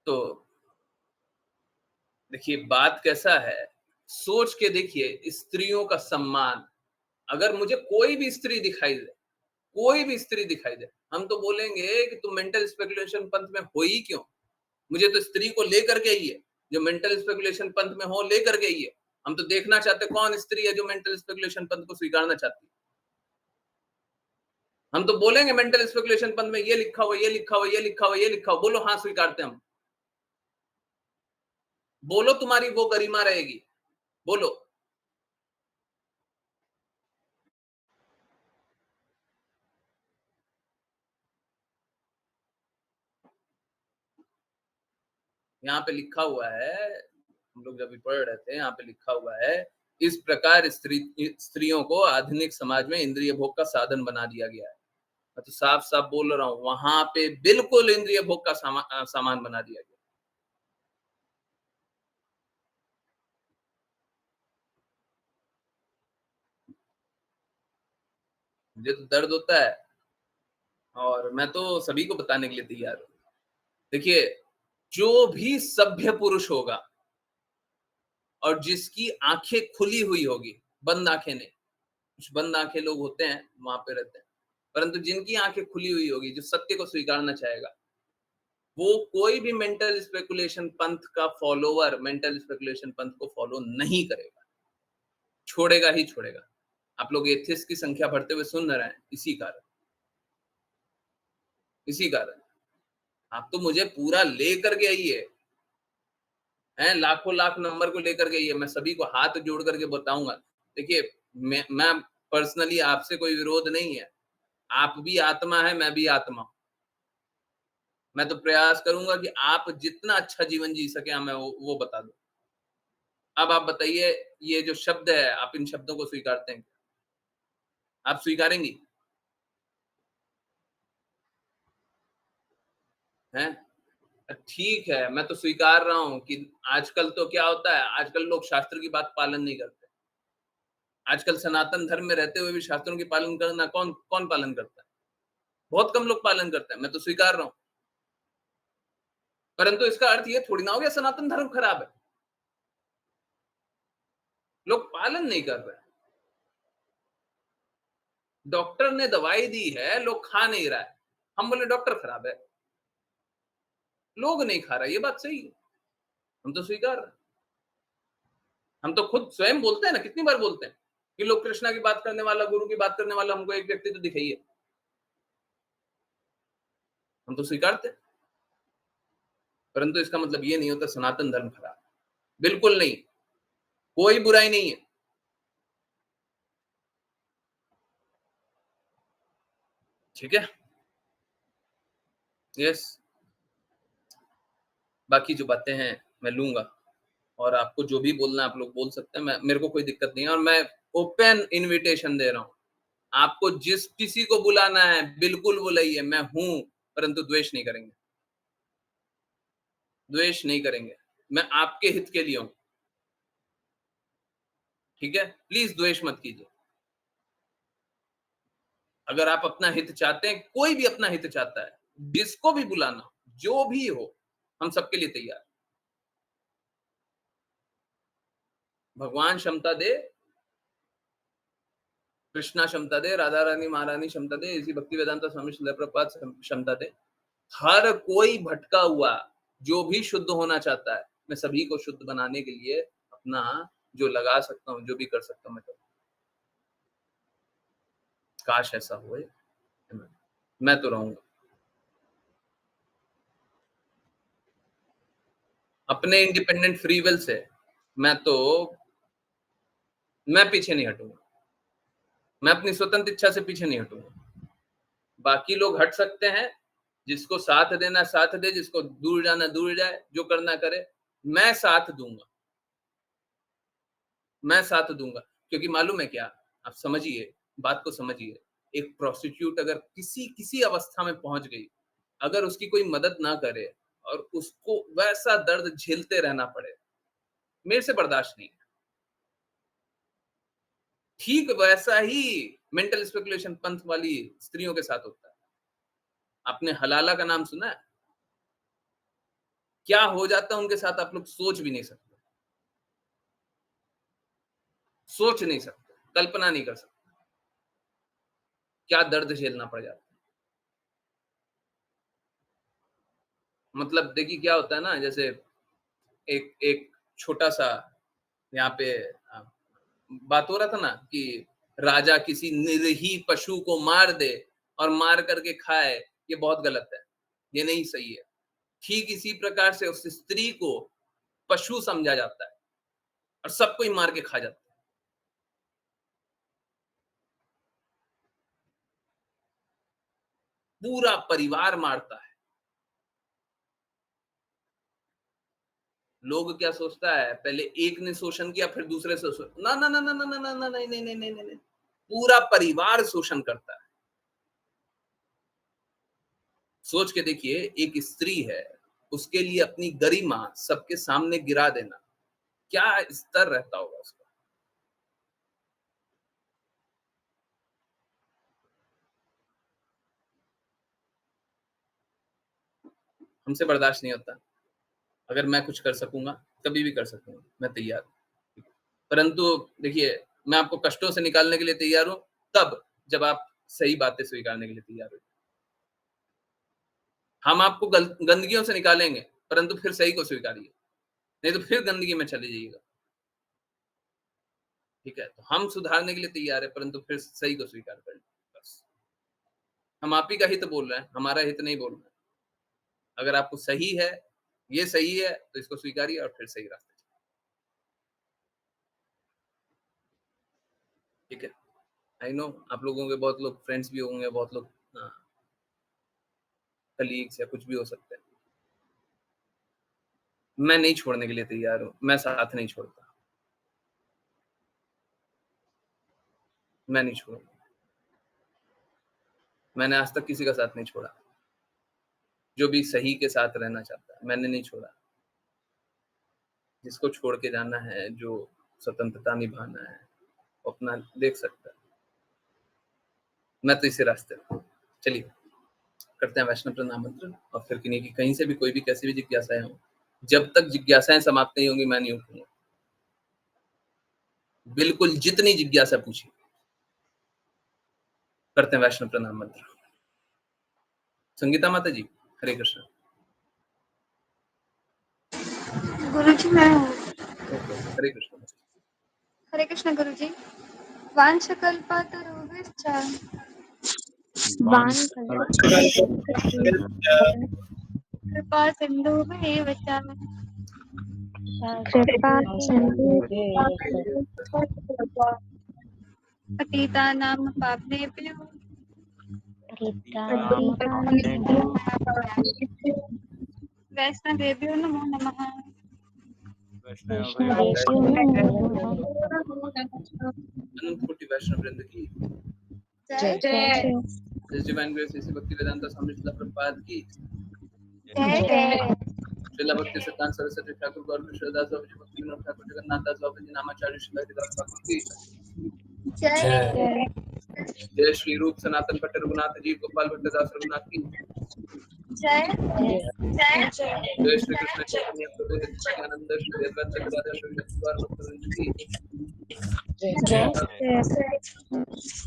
A: तो देखिए बात कैसा है, सोच के देखिए स्त्रियों का सम्मान। अगर मुझे कोई भी स्त्री दिखाई दे, कोई भी स्त्री दिखाई दे, हम तो बोलेंगे कि तुम मेंटल स्पेकुलेशन पंथ में हो ही क्यों। मुझे तो स्त्री को लेकर के ही है, जो मेंटल स्पेकुलेशन पंथ में हो लेकर के ही है। हम तो देखना चाहते कौन स्त्री है जो मेंटल स्पेकुलेशन पंथ को स्वीकारना चाहती है। हम तो बोलेंगे मेंटल स्पेकुलेशन पंथ में ये लिखा हुआ, ये लिखा हुआ, ये लिखा हुआ, ये लिखा हुआ, बोलो हाँ स्वीकारते हम। बोलो तुम्हारी वो गरिमा रहेगी, बोलो। यहाँ पे लिखा हुआ है, हम लोग जब भी पढ़ रहे थे, यहाँ पे लिखा हुआ है, इस प्रकार स्त्रियों को आधुनिक समाज में इंद्रिय भोग का साधन बना दिया गया है। मैं तो साफ साफ बोल रहा हूँ, वहां पे बिल्कुल इंद्रिय भोग का सामान बना दिया गया। मुझे तो दर्द होता है और मैं तो सभी को बताने के लिए तैयार हूँ। देखिए, जो भी सभ्य पुरुष होगा और जिसकी आंखें खुली हुई होगी, बंद आंखें नहीं, कुछ बंद आंखें लोग होते हैं वहां पे रहते हैं, परंतु जिनकी आंखें खुली हुई होगी, जो सत्य को स्वीकारना चाहेगा, वो कोई भी मेंटल स्पेकुलेशन पंथ का फॉलोवर मेंटल स्पेकुलेशन पंथ को फॉलो नहीं करेगा, छोड़ेगा ही छोड़ेगा। आप लोग एथिस्ट की संख्या बढ़ते हुए सुन रहे हैं, इसी कारण आप तो मुझे पूरा लेकर के आइए, हैं लाखों लाख नंबर को लेकर के आइए, मैं सभी को हाथ जोड़ करके बताऊंगा। देखिए, मैं पर्सनली आपसे कोई विरोध नहीं है, आप भी आत्मा है, मैं भी आत्मा। मैं तो प्रयास करूंगा कि आप जितना अच्छा जीवन जी सके, मैं वो बता दूं। अब आप बताइए, ये जो शब्द है, आप इन शब्दों को स्वीकारते हैं? आप स्वीकारेंगी? हैं? ठीक है, मैं तो स्वीकार रहा हूँ कि आजकल तो क्या होता है, आजकल लोग शास्त्र की बात पालन नहीं करते। आजकल सनातन धर्म में रहते हुए भी शास्त्रों की पालन करना कौन कौन पालन करता है? बहुत कम लोग पालन करते हैं, मैं तो स्वीकार रहा हूँ। परंतु इसका अर्थ ये थोड़ी ना हो गया सनातन धर्म खराब है। लोग पालन नहीं कर रहे हैं। डॉक्टर ने दवाई दी है, लोग खा नहीं रहा है, हम बोले डॉक्टर खराब है। लोग नहीं खा रहा, ये बात सही है, हम तो स्वीकार रहे हैं। हम तो खुद स्वयं बोलते हैं ना, कितनी बार बोलते हैं कि लोग कृष्णा की बात करने वाला, गुरु की बात करने वाला हमको एक व्यक्ति तो दिखाइए, हम तो स्वीकारते हैं। परंतु इसका मतलब ये नहीं होता सनातन धर्म खराब, बिल्कुल नहीं, कोई बुराई नहीं है। ठीक है, यस। बाकी जो बातें हैं मैं लूंगा, और आपको जो भी बोलना है आप लोग बोल सकते हैं, मैं मेरे को कोई दिक्कत नहीं है, और मैं ओपन इनविटेशन दे रहा हूँ। आपको जिस किसी को बुलाना है बिल्कुल बुलाइए, मैं हूं, परंतु द्वेष नहीं करेंगे, द्वेष नहीं करेंगे। मैं आपके हित के लिए हूं, ठीक है? प्लीज द्वेष मत कीजिए। अगर आप अपना हित चाहते हैं, कोई भी अपना हित चाहता है, जिसको भी बुलाना, जो भी हो, हम सबके लिए तैयार हैं। भगवान क्षमता दे, कृष्णा क्षमता दे, राधा रानी महारानी क्षमता दे, इसी भक्ति वेदांता स्वामी श्रील प्रभुपाद क्षमता दे। हर कोई भटका हुआ जो भी शुद्ध होना चाहता है, मैं सभी को शुद्ध बनाने के लिए अपना जो लगा सकता हूँ, जो भी कर सकता हूँ मैं करूँ। काश ऐसा होए, मैं तो रहूंगा अपने इंडिपेंडेंट फ्री विल से। मैं पीछे नहीं हटूंगा, मैं अपनी स्वतंत्र इच्छा से पीछे नहीं हटूंगा। बाकी लोग हट सकते हैं, जिसको साथ देना साथ दे, जिसको दूर जाना दूर जाए, जो करना करे। मैं साथ दूंगा, मैं साथ दूंगा, क्योंकि मालूम है क्या, आप समझिए, बात को समझिए। एक प्रोस्टिट्यूट अगर किसी किसी अवस्था में पहुंच गई, अगर उसकी कोई मदद ना करे और उसको वैसा दर्द झेलते रहना पड़े, मेरे से बर्दाश्त नहीं है। ठीक वैसा ही मेंटल स्पेकुलेशन पंथ वाली स्त्रियों के साथ होता है। आपने हलाला का नाम सुना है? क्या हो जाता है उनके साथ आप लोग सोच भी नहीं सकते। सोच नहीं सकते, कल्पना नहीं कर सकते। क्या दर्द झेलना पड़ जाता है। मतलब देखिए क्या होता है ना, जैसे एक एक छोटा-सा यहाँ पे बात हो रहा था ना कि राजा किसी निर्दयी पशु को मार दे और मार करके खाए, ये बहुत गलत है। ये नहीं सही है। ठीक इसी प्रकार से उस स्त्री को पशु समझा जाता है और सबको ही मार के खा जाता है। पूरा परिवार मारता है। लोग क्या सोचता है, पहले एक ने शोषण किया फिर दूसरे से ना ना ना ना ना ना ना ना नहीं नहीं नहीं नहीं नहीं, पूरा परिवार शोषण करता है। सोच के देखिए, एक स्त्री है, उसके लिए अपनी गरिमा सबके सामने गिरा देना, क्या स्तर रहता होगा उसका। हमसे बर्दाश्त नहीं होता। अगर मैं कुछ कर सकूंगा, कभी भी कर सकूंगा, मैं तैयार हूं। परंतु देखिए, मैं आपको कष्टों से निकालने के लिए तैयार हूं, तब जब आप सही बातें स्वीकारने के लिए तैयार हो। हम आपको गंदगियों से निकालेंगे, परंतु फिर सही को स्वीकारिए, नहीं तो फिर गंदगी में चले जाइएगा। ठीक है, तो हम सुधारने के लिए तैयार है, परंतु फिर सही को स्वीकार कर लीजिए बस। हम आप ही का हित बोल रहे हैं, हमारा हित नहीं बोल रहे हैं। अगर आपको सही है, ये सही है, तो इसको स्वीकारिए और फिर सही रास्ते चलिए। ठीक है, आई नो आप लोगों के बहुत लोग फ्रेंड्स भी होंगे, बहुत लोग कलीग्स या कुछ भी हो सकते हैं। मैं नहीं छोड़ने के लिए तैयार हूँ, मैं साथ नहीं छोड़ता। मैं नहीं छोड़ूंगा। मैंने आज तक किसी का साथ नहीं छोड़ा। जो भी सही के साथ रहना चाहता है, मैंने नहीं छोड़ा। जिसको छोड़ के जाना है, जो स्वतंत्रता निभाना है, वो अपना देख सकता है। मैं तो इसी रास्ते पे हूँ। चलिए, करते हैं वैष्णव प्रणाम मंत्र और फिर किन्हीं की कहीं से भी कोई भी कैसी भी जिज्ञासाएं हों, जब तक जिज्ञासाएं समाप्त नहीं होंगी मैं नहीं उठूंगा। बिल्कुल जितनी जिज्ञासा पूछी। करते हैं वैष्णव प्रणाम मंत्र। संगीता माता जी, हरे कृष्ण।
D: गुरुजी मैं हूँ।
A: ओके, हरे कृष्ण।
D: हरे कृष्ण गुरुजी। वांछकल्पतरुभ्यश्च कृपा सिन्धुभ्येव च पतितानां पावनेभ्यो वैष्णवेभ्यो नमो नमः।
A: अनंत कोटि वैष्णव वृंद की
D: जय जय
A: His Divine Grace इसी भक्ति वेदांता स्वामी श्रील प्रभुपाद की
D: जय जय
A: श्रील भक्ति सिद्धांत सरस्वती ठाकुर गौर कृष्णदास बाबू जी, भक्ति विनोद ठाकुर, जगन्नाथ दास बाबू जी, नामाचार्य श्रील हरिदास ठाकुर की
D: जय
A: जय श्री रूप सनातन भट्ट रघुनाथ जी, गोपाल भट्टदास रघुनाथ की
D: जय जय
A: जय श्री कृष्ण चैतन्य प्रभु नित्यानंद श्री अद्वैत गदाधर श्रीवास भक्तवृंद की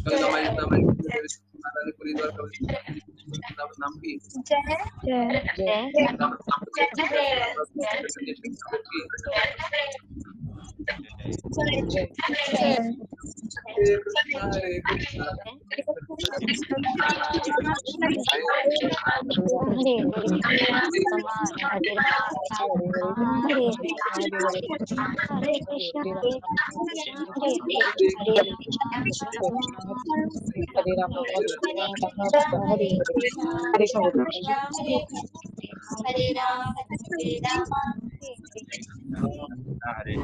A: गंगा माई यमुना माई देवी महारानी पुरी द्वार का नाम की चैतन्य चैतन्य की हरे कृष्णा
D: हरे राम
B: हरे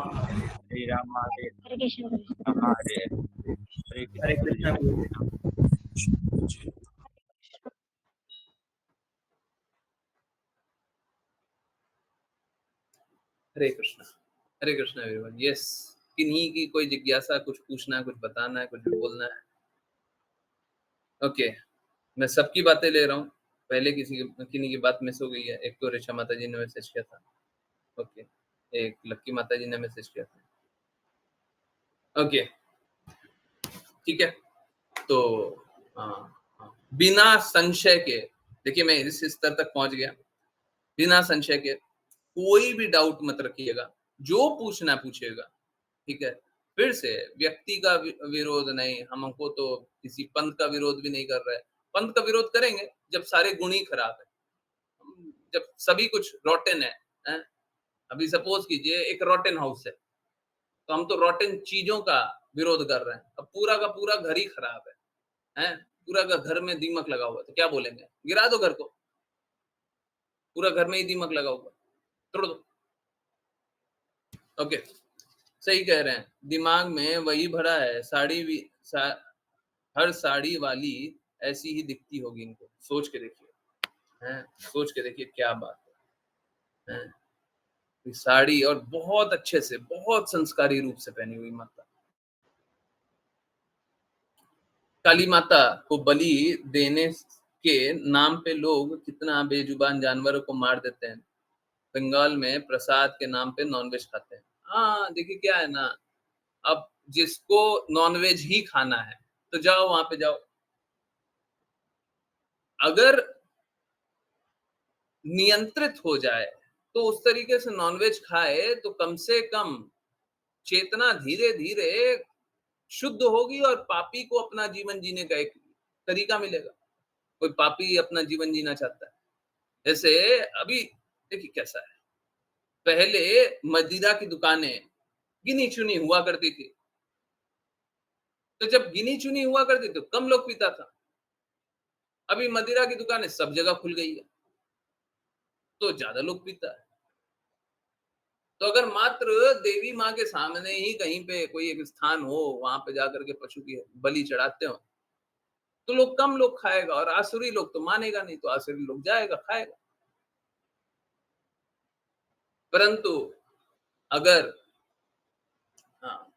B: हरे राम हरे
D: हरे कृष्ण
B: राम हरे हरे कृष्ण।
A: हरे कृष्णा एवरीवन। यस, किन्हीं की कोई जिज्ञासा, कुछ पूछना है, कुछ बताना है, कुछ भी बोलना है? ओके, मैं सबकी बातें ले रहा हूँ। पहले किन्हीं की बात मिस हो गई है। एक तो ऋचा माता जी ने मैसेज किया था। ओके, एक लक्की माता जी ने मैसेज किया था। ओके, ठीक है। तो बिना संशय के, देखिए मैं इस स्तर तक पहुंच गया। बिना संशय के कोई भी डाउट मत रखिएगा, जो पूछना पूछिएगा, ठीक है। फिर से व्यक्ति का विरोध नहीं, हमको तो किसी पंथ का विरोध भी नहीं कर रहा है। पंथ का विरोध करेंगे जब सारे गुण ही खराब है, जब सभी कुछ रोटेन है, हैं? अभी सपोज कीजिए एक रोटेन हाउस है, तो हम तो रोटेन चीजों का विरोध कर रहे हैं। अब पूरा का पूरा घर ही खराब है? पूरा का घर में दीमक लगा हुआ है, तो क्या बोलेंगे? गिरा दो घर को, पूरा घर में ही दीमक लगा हुआ, तोड़ दो। ओके, सही कह रहे हैं। दिमाग में वही भरा है, हर साड़ी वाली ऐसी ही दिखती होगी इनको। सोच के देखिए, हैं? सोच के देखिए क्या बात है, हैं? साड़ी और बहुत अच्छे से, बहुत संस्कारी रूप से पहनी हुई माता। काली माता को बलि देने के नाम पे लोग कितना बेजुबान जानवरों को मार देते हैं। बंगाल में प्रसाद के नाम पे नॉनवेज खाते हैं। हाँ, देखिए क्या है ना, अब जिसको नॉनवेज ही खाना है तो जाओ वहां पे जाओ। अगर नियंत्रित हो जाए तो उस तरीके से नॉनवेज खाए तो कम से कम चेतना धीरे धीरे शुद्ध होगी और पापी को अपना जीवन जीने का एक तरीका मिलेगा। कोई पापी अपना जीवन जीना चाहता है, जैसे अभी देखिए कैसा है। पहले मदिरा की दुकानें गिनी चुनी हुआ करती थी, तो जब गिनी चुनी हुआ करती तो कम लोग पीता था। अभी मदिरा की दुकानें सब जगह खुल गई है, तो ज्यादा लोग पीता है। तो अगर मात्र देवी माँ के सामने ही कहीं पे कोई एक स्थान हो, वहां पे जाकर के पशु की बलि चढ़ाते हो, तो कम लोग खाएगा, और आसुरी लोग तो मानेगा नहीं, तो आसुरी लोग जाएगा खाएगा। परंतु अगर हाँ,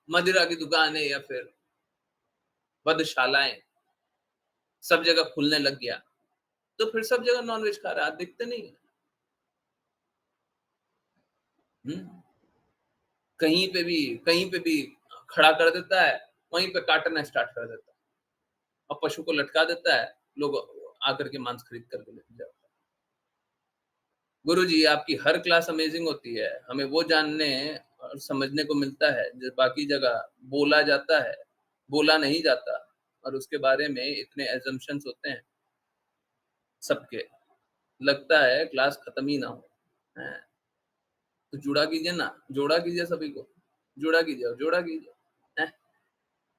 A: मदिरा की दुकानें या फिर वधशालाएं सब जगह खुलने लग गया, तो फिर सब जगह नॉनवेज खा रहा है, दिखते नहीं है। कहीं पे भी खड़ा कर देता है, वहीं पे काटना स्टार्ट कर देता है, और पशु को लटका देता है, लोग आकर के मांस खरीद करके लेते जाते हैं। गुरुजी, आपकी हर क्लास अमेजिंग होती है। हमें वो जानने और समझने को मिलता है जो बाकी जगह बोला जाता है, बोला नहीं जाता, और उसके बारे में इतने एजम्पशंस होते हैं सबके, लगता है क्लास खत्म ही ना हो। हैं? तो जुड़ा कीजिए ना, जोड़ा कीजिए सभी को, जोड़ा कीजिए, जोड़ा कीजिए।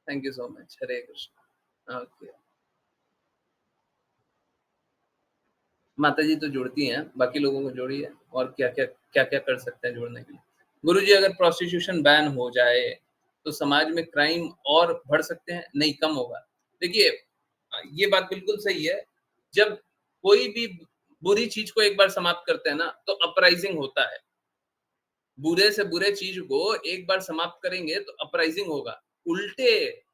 A: Thank you so much. Hare Krishna. Okay, माता जी तो जोड़ती हैं, बाकी लोगों को जोड़िए। और क्या क्या कर सकते हैं जोड़ने के लिए? गुरुजी, अगर प्रोस्टिट्यूशन बैन हो जाए तो समाज में क्राइम और बढ़ सकते हैं? नहीं, कम होगा। देखिए, ये बात बिल्कुल सही है। जब कोई भी बुरी चीज को एक बार समाप्त करते हैं ना, तो अपराइजिंग होता है। बुरे से बुरे चीज को एक बार समाप्त करेंगे तो अपराइजिंग होगा। उल्टे,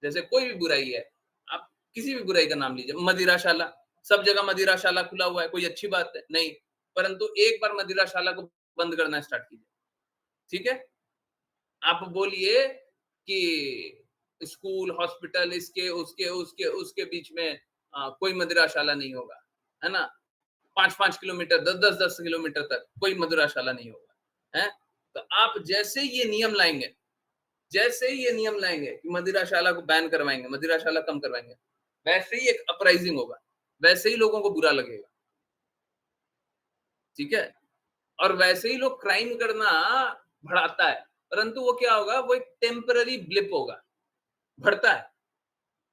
A: जैसे कोई भी बुराई है, आप किसी भी बुराई का नाम लीजिए, मदिराशाला, सब जगह मदिराशाला खुला हुआ है, कोई अच्छी बात है नहीं। परंतु एक बार मदिराशाला को बंद करना स्टार्ट कीजिए, ठीक है। आप बोलिए कि स्कूल, हॉस्पिटल, इसके उसके उसके उसके बीच में कोई मदिराशाला नहीं होगा, है ना। 5-5 किलोमीटर, 10-10 किलोमीटर तक कोई मदिराशाला नहीं होगा, है। तो आप जैसे ये नियम लाएंगे, कि मदिराशाला को बैन करवाएंगे, मदिराशाला कम करवाएंगे, वैसे ही एक अपराइजिंग होगा, वैसे ही लोगों को बुरा लगेगा, ठीक है। और वैसे ही लोग क्राइम करना बढ़ाता है, परंतु वो क्या होगा, वो एक टेम्पररी ब्लिप होगा, बढ़ता है।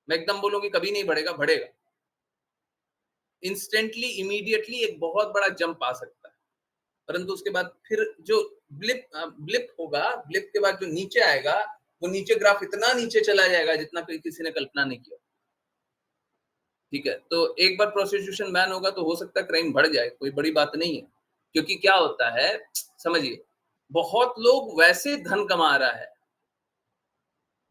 A: मैं एकदम बोलूं कि कभी नहीं बढ़ेगा, बढ़ेगा। इंस्टेंटली, इमीडिएटली एक बहुत बड़ा जंप आ सकता है, परंतु उसके बाद फिर जो ब्लिप होगा, ब्लिप के बाद जो नीचे आएगा, वो नीचे ग्राफ इतना नीचे चला जाएगा जितना किसी ने कल्पना नहीं किया। ठीक है, तो एक बार प्रोस्टिट्यूशन बैन होगा तो हो सकता है क्राइम बढ़ जाए, कोई बड़ी बात नहीं है। क्योंकि क्या होता है, समझिए, बहुत लोग वैसे धन कमा रहा है,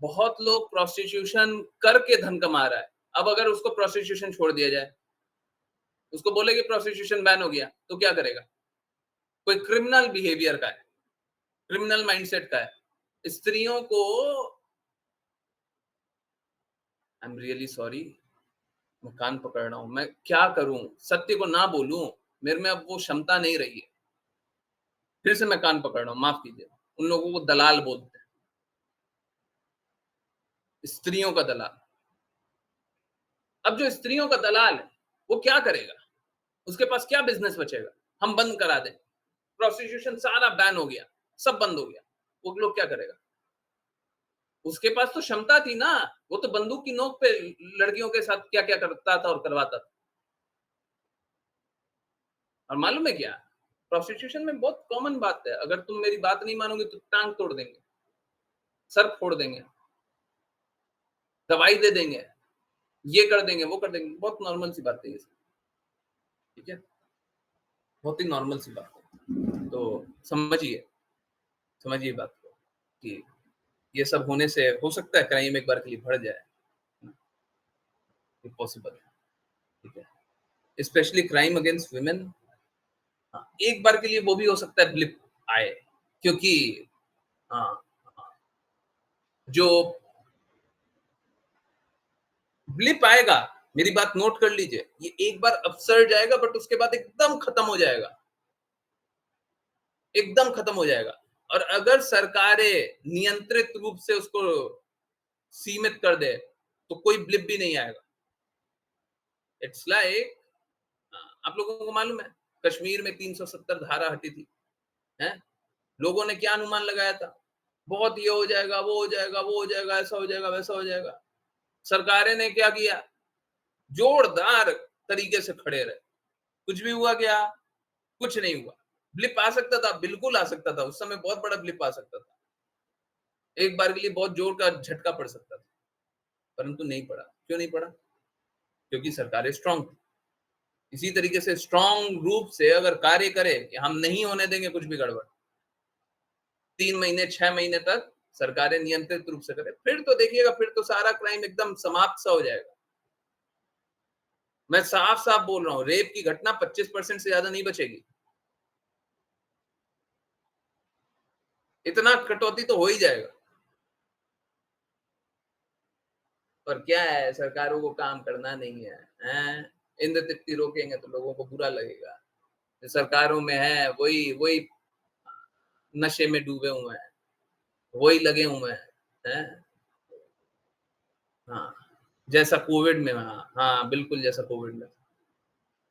A: बहुत लोग प्रोस्टिट्यूशन करके धन कमा रहा है। अब अगर उसको प्रोस्टिट्यूशन छोड़ दिया जाए, उसको बोले कि प्रोस्टिट्यूशन बैन हो गया, तो क्या करेगा? कोई क्रिमिनल बिहेवियर का है, क्रिमिनल माइंडसेट का है। स्त्रियों को, आई एम रियली सॉरी, मैं कान पकड़ रहा हूं, मैं क्या करूं, सत्य को ना बोलूं, मेरे में अब वो क्षमता नहीं रही है। फिर से मैं कान पकड़ रहा हूं, माफ कीजिए। उन लोगों को दलाल बोलते हैं, स्त्रियों का दलाल। अब जो स्त्रियों का दलाल है, वो क्या करेगा? उसके पास क्या बिजनेस बचेगा? हम बंद करा दें, प्रोस्टिट्यूशन सारा बैन हो गया, सब बंद हो गया, वो लोग क्या करेगा? उसके पास तो क्षमता थी ना, वो तो बंदूक की नोक पे लड़कियों के साथ क्या क्या करता था और करवाता था। और मालूम है क्या, प्रोस्टिट्यूशन में बहुत कॉमन बात है, अगर तुम मेरी बात नहीं मानोगे तो टांग तोड़ देंगे, सर फोड़ देंगे, दवाई दे देंगे, ये कर देंगे, वो कर देंगे। बहुत नॉर्मल सी बात है ये, ठीक है, बहुत ही नॉर्मल सी बात है। तो समझिए, समझिए बात को कि ये सब होने से हो सकता है क्राइम एक बार के लिए बढ़ जाए, ये पॉसिबल है, ठीक है। स्पेशली क्राइम अगेंस्ट वुमेन, एक बार के लिए वो भी हो सकता है ब्लिप आए, क्योंकि हाँ, जो ब्लिप आएगा, मेरी बात नोट कर लीजिए, ये एक बार अपसर्ज जाएगा बट उसके बाद एकदम खत्म हो जाएगा, एकदम खत्म हो जाएगा। और अगर सरकारें नियंत्रित रूप से उसको सीमित कर दे तो कोई ब्लिप भी नहीं आएगा। इट्स लाइक, आप लोगों को मालूम है कश्मीर में 370 धारा हटी थी, हैं? लोगों ने क्या अनुमान लगाया था, बहुत ये हो जाएगा, वो हो जाएगा, वो हो जाएगा, ऐसा हो जाएगा, वैसा हो जाएगा। सरकारें ने क्या किया, जोरदार तरीके से खड़े रहे। कुछ भी हुआ क्या? कुछ नहीं हुआ। ब्लिप आ सकता था, बिल्कुल आ सकता था, उस समय बहुत बड़ा ब्लिप आ सकता था, एक बार के लिए बहुत जोर का झटका पड़ सकता था, परंतु नहीं पड़ा। क्यों नहीं पड़ा? क्योंकि सरकारें स्ट्रांग थी। इसी तरीके से स्ट्रांग रूप से अगर कार्य करे कि हम नहीं होने देंगे कुछ भी गड़बड़, 3 महीने 6 महीने तक सरकारें नियंत्रित रूप से करें, फिर तो देखिएगा, फिर तो सारा क्राइम एकदम समाप्त सा हो जाएगा। मैं साफ साफ बोल रहा हूं, रेप की घटना 25% से ज्यादा नहीं बचेगी। इतना कटौती तो हो ही जाएगा। पर क्या है, सरकारों को काम करना नहीं है, हैं? इंद्र तिप्ती रोकेंगे तो लोगों को बुरा लगेगा। जो सरकारों में है वही वही नशे में डूबे हुए हैं, वही लगे हुए हैं। हाँ, जैसा कोविड में, हाँ हाँ बिल्कुल जैसा कोविड में,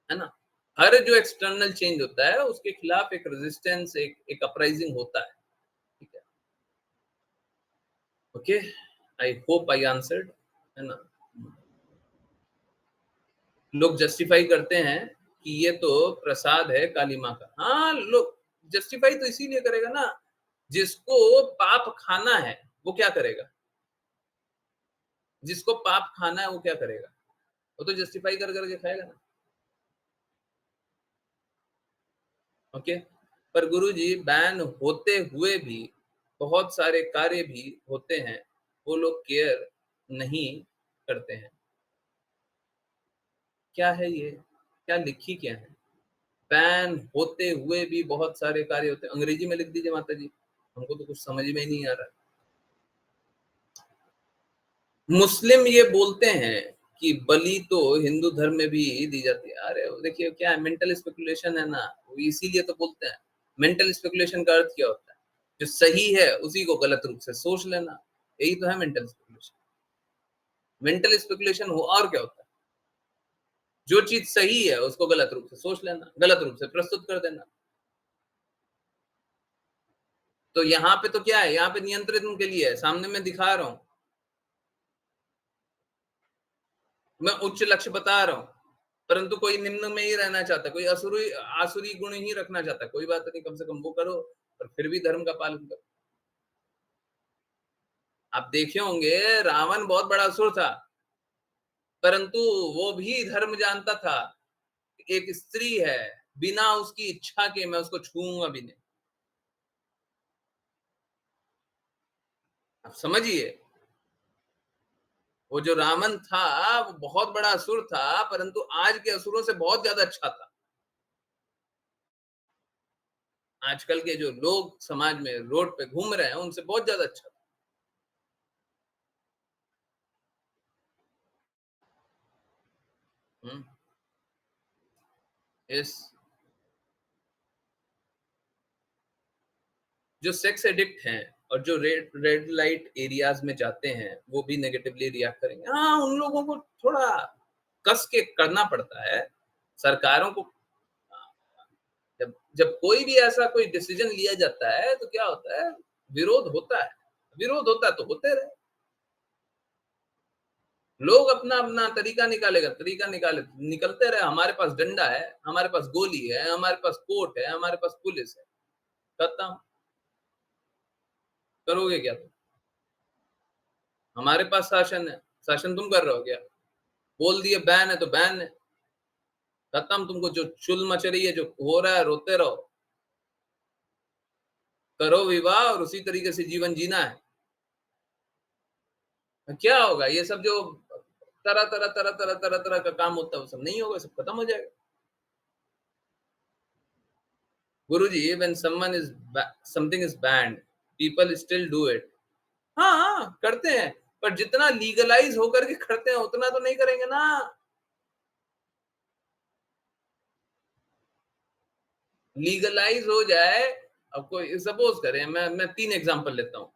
A: है ना। हर जो एक्सटर्नल चेंज होता है उसके खिलाफ एक रेजिस्टेंस, एक अपराइजिंग होता है, ठीक है। Okay, I hope I answered, है ना। लोग जस्टिफाई करते हैं कि ये तो प्रसाद है काली माँ का। हाँ, लोग जस्टिफाई तो इसीलिए करेगा ना, जिसको पाप खाना है वो क्या करेगा, जिसको पाप खाना है वो क्या करेगा, वो तो जस्टिफाई कर करके खाएगा ना। ओके, पर गुरुजी बैन होते हुए भी बहुत सारे कार्य भी होते हैं, वो लोग केयर नहीं करते हैं। क्या है ये, क्या लिखी क्या है? बैन होते हुए भी बहुत सारे कार्य होते हैं। अंग्रेजी में लिख दीजिए माता जी, हमको तो कुछ समझ में ही नहीं आ रहा। मुस्लिम ये बोलते हैं कि बलि तो हिंदू धर्म में भी दी जाती है। अरे देखिए क्या है, मेंटल स्पेकुलेशन है ना, इसीलिए तो बोलते हैं। मेंटल स्पेकुलेशन का अर्थ क्या होता है? जो सही है उसी को गलत रूप से सोच लेना, यही तो है मेंटल स्पेकुलेशन। मेंटल स्पेकुलेशन हो और क्या होता है? जो चीज सही है उसको गलत रूप से सोच लेना, गलत रूप से प्रस्तुत कर देना। तो यहाँ पे तो क्या है, यहाँ पे नियंत्रित उनके लिए है, सामने मैं दिखा रहा हूं, मैं उच्च लक्ष्य बता रहा हूं, परंतु कोई निम्न में ही रहना चाहता, कोई असुरी आसुरी गुण ही रखना चाहता। कोई बात नहीं, कम से कम वो करो, पर फिर भी धर्म का पालन करो। आप देखे होंगे रावण बहुत बड़ा असुर था, परंतु वो भी धर्म जानता था, एक स्त्री है, बिना उसकी इच्छा के मैं उसको छूऊंगा भी नहीं। आप समझिए, वो जो रावण था वो बहुत बड़ा असुर था, परंतु आज के असुरों से बहुत ज्यादा अच्छा था। आजकल के जो लोग समाज में रोड पे घूम रहे हैं उनसे बहुत ज्यादा अच्छा था। इस जो सेक्स एडिक्ट हैं और जो रेड लाइट एरियाज में जाते हैं वो भी नेगेटिवली रिएक्ट करेंगे। हाँ, उन लोगों को थोड़ा कस के करना पड़ता है सरकारों को। जब जब कोई भी ऐसा कोई डिसीजन लिया जाता है तो क्या होता है, विरोध होता है। विरोध होता है तो होते रहे, लोग अपना अपना तरीका निकलते रहे। हमारे पास डंडा है, हमारे पास गोली है, हमारे पास कोर्ट है, हमारे पास पुलिस है, खत्म। करोगे क्या तुम? हमारे पास शासन है, शासन तुम कर रहे हो क्या? बोल दिए बैन है तो बैन है, खत्म। तुमको जो चुल मच रही है, जो हो रहा है, रोते रहो, करो विवाह और उसी तरीके से जीवन जीना है। क्या होगा? ये सब जो तरह का काम होता है वो सब नहीं होगा, सब खत्म हो जाएगा। गुरुजी, when something is banned, people still do it. हाँ, करते हैं, पर जितना लीगलाइज होकर के करते हैं उतना तो नहीं करेंगे ना। लीगलाइज हो जाए, अब कोई सपोज करें, मैं 3 एग्जांपल लेता हूँ।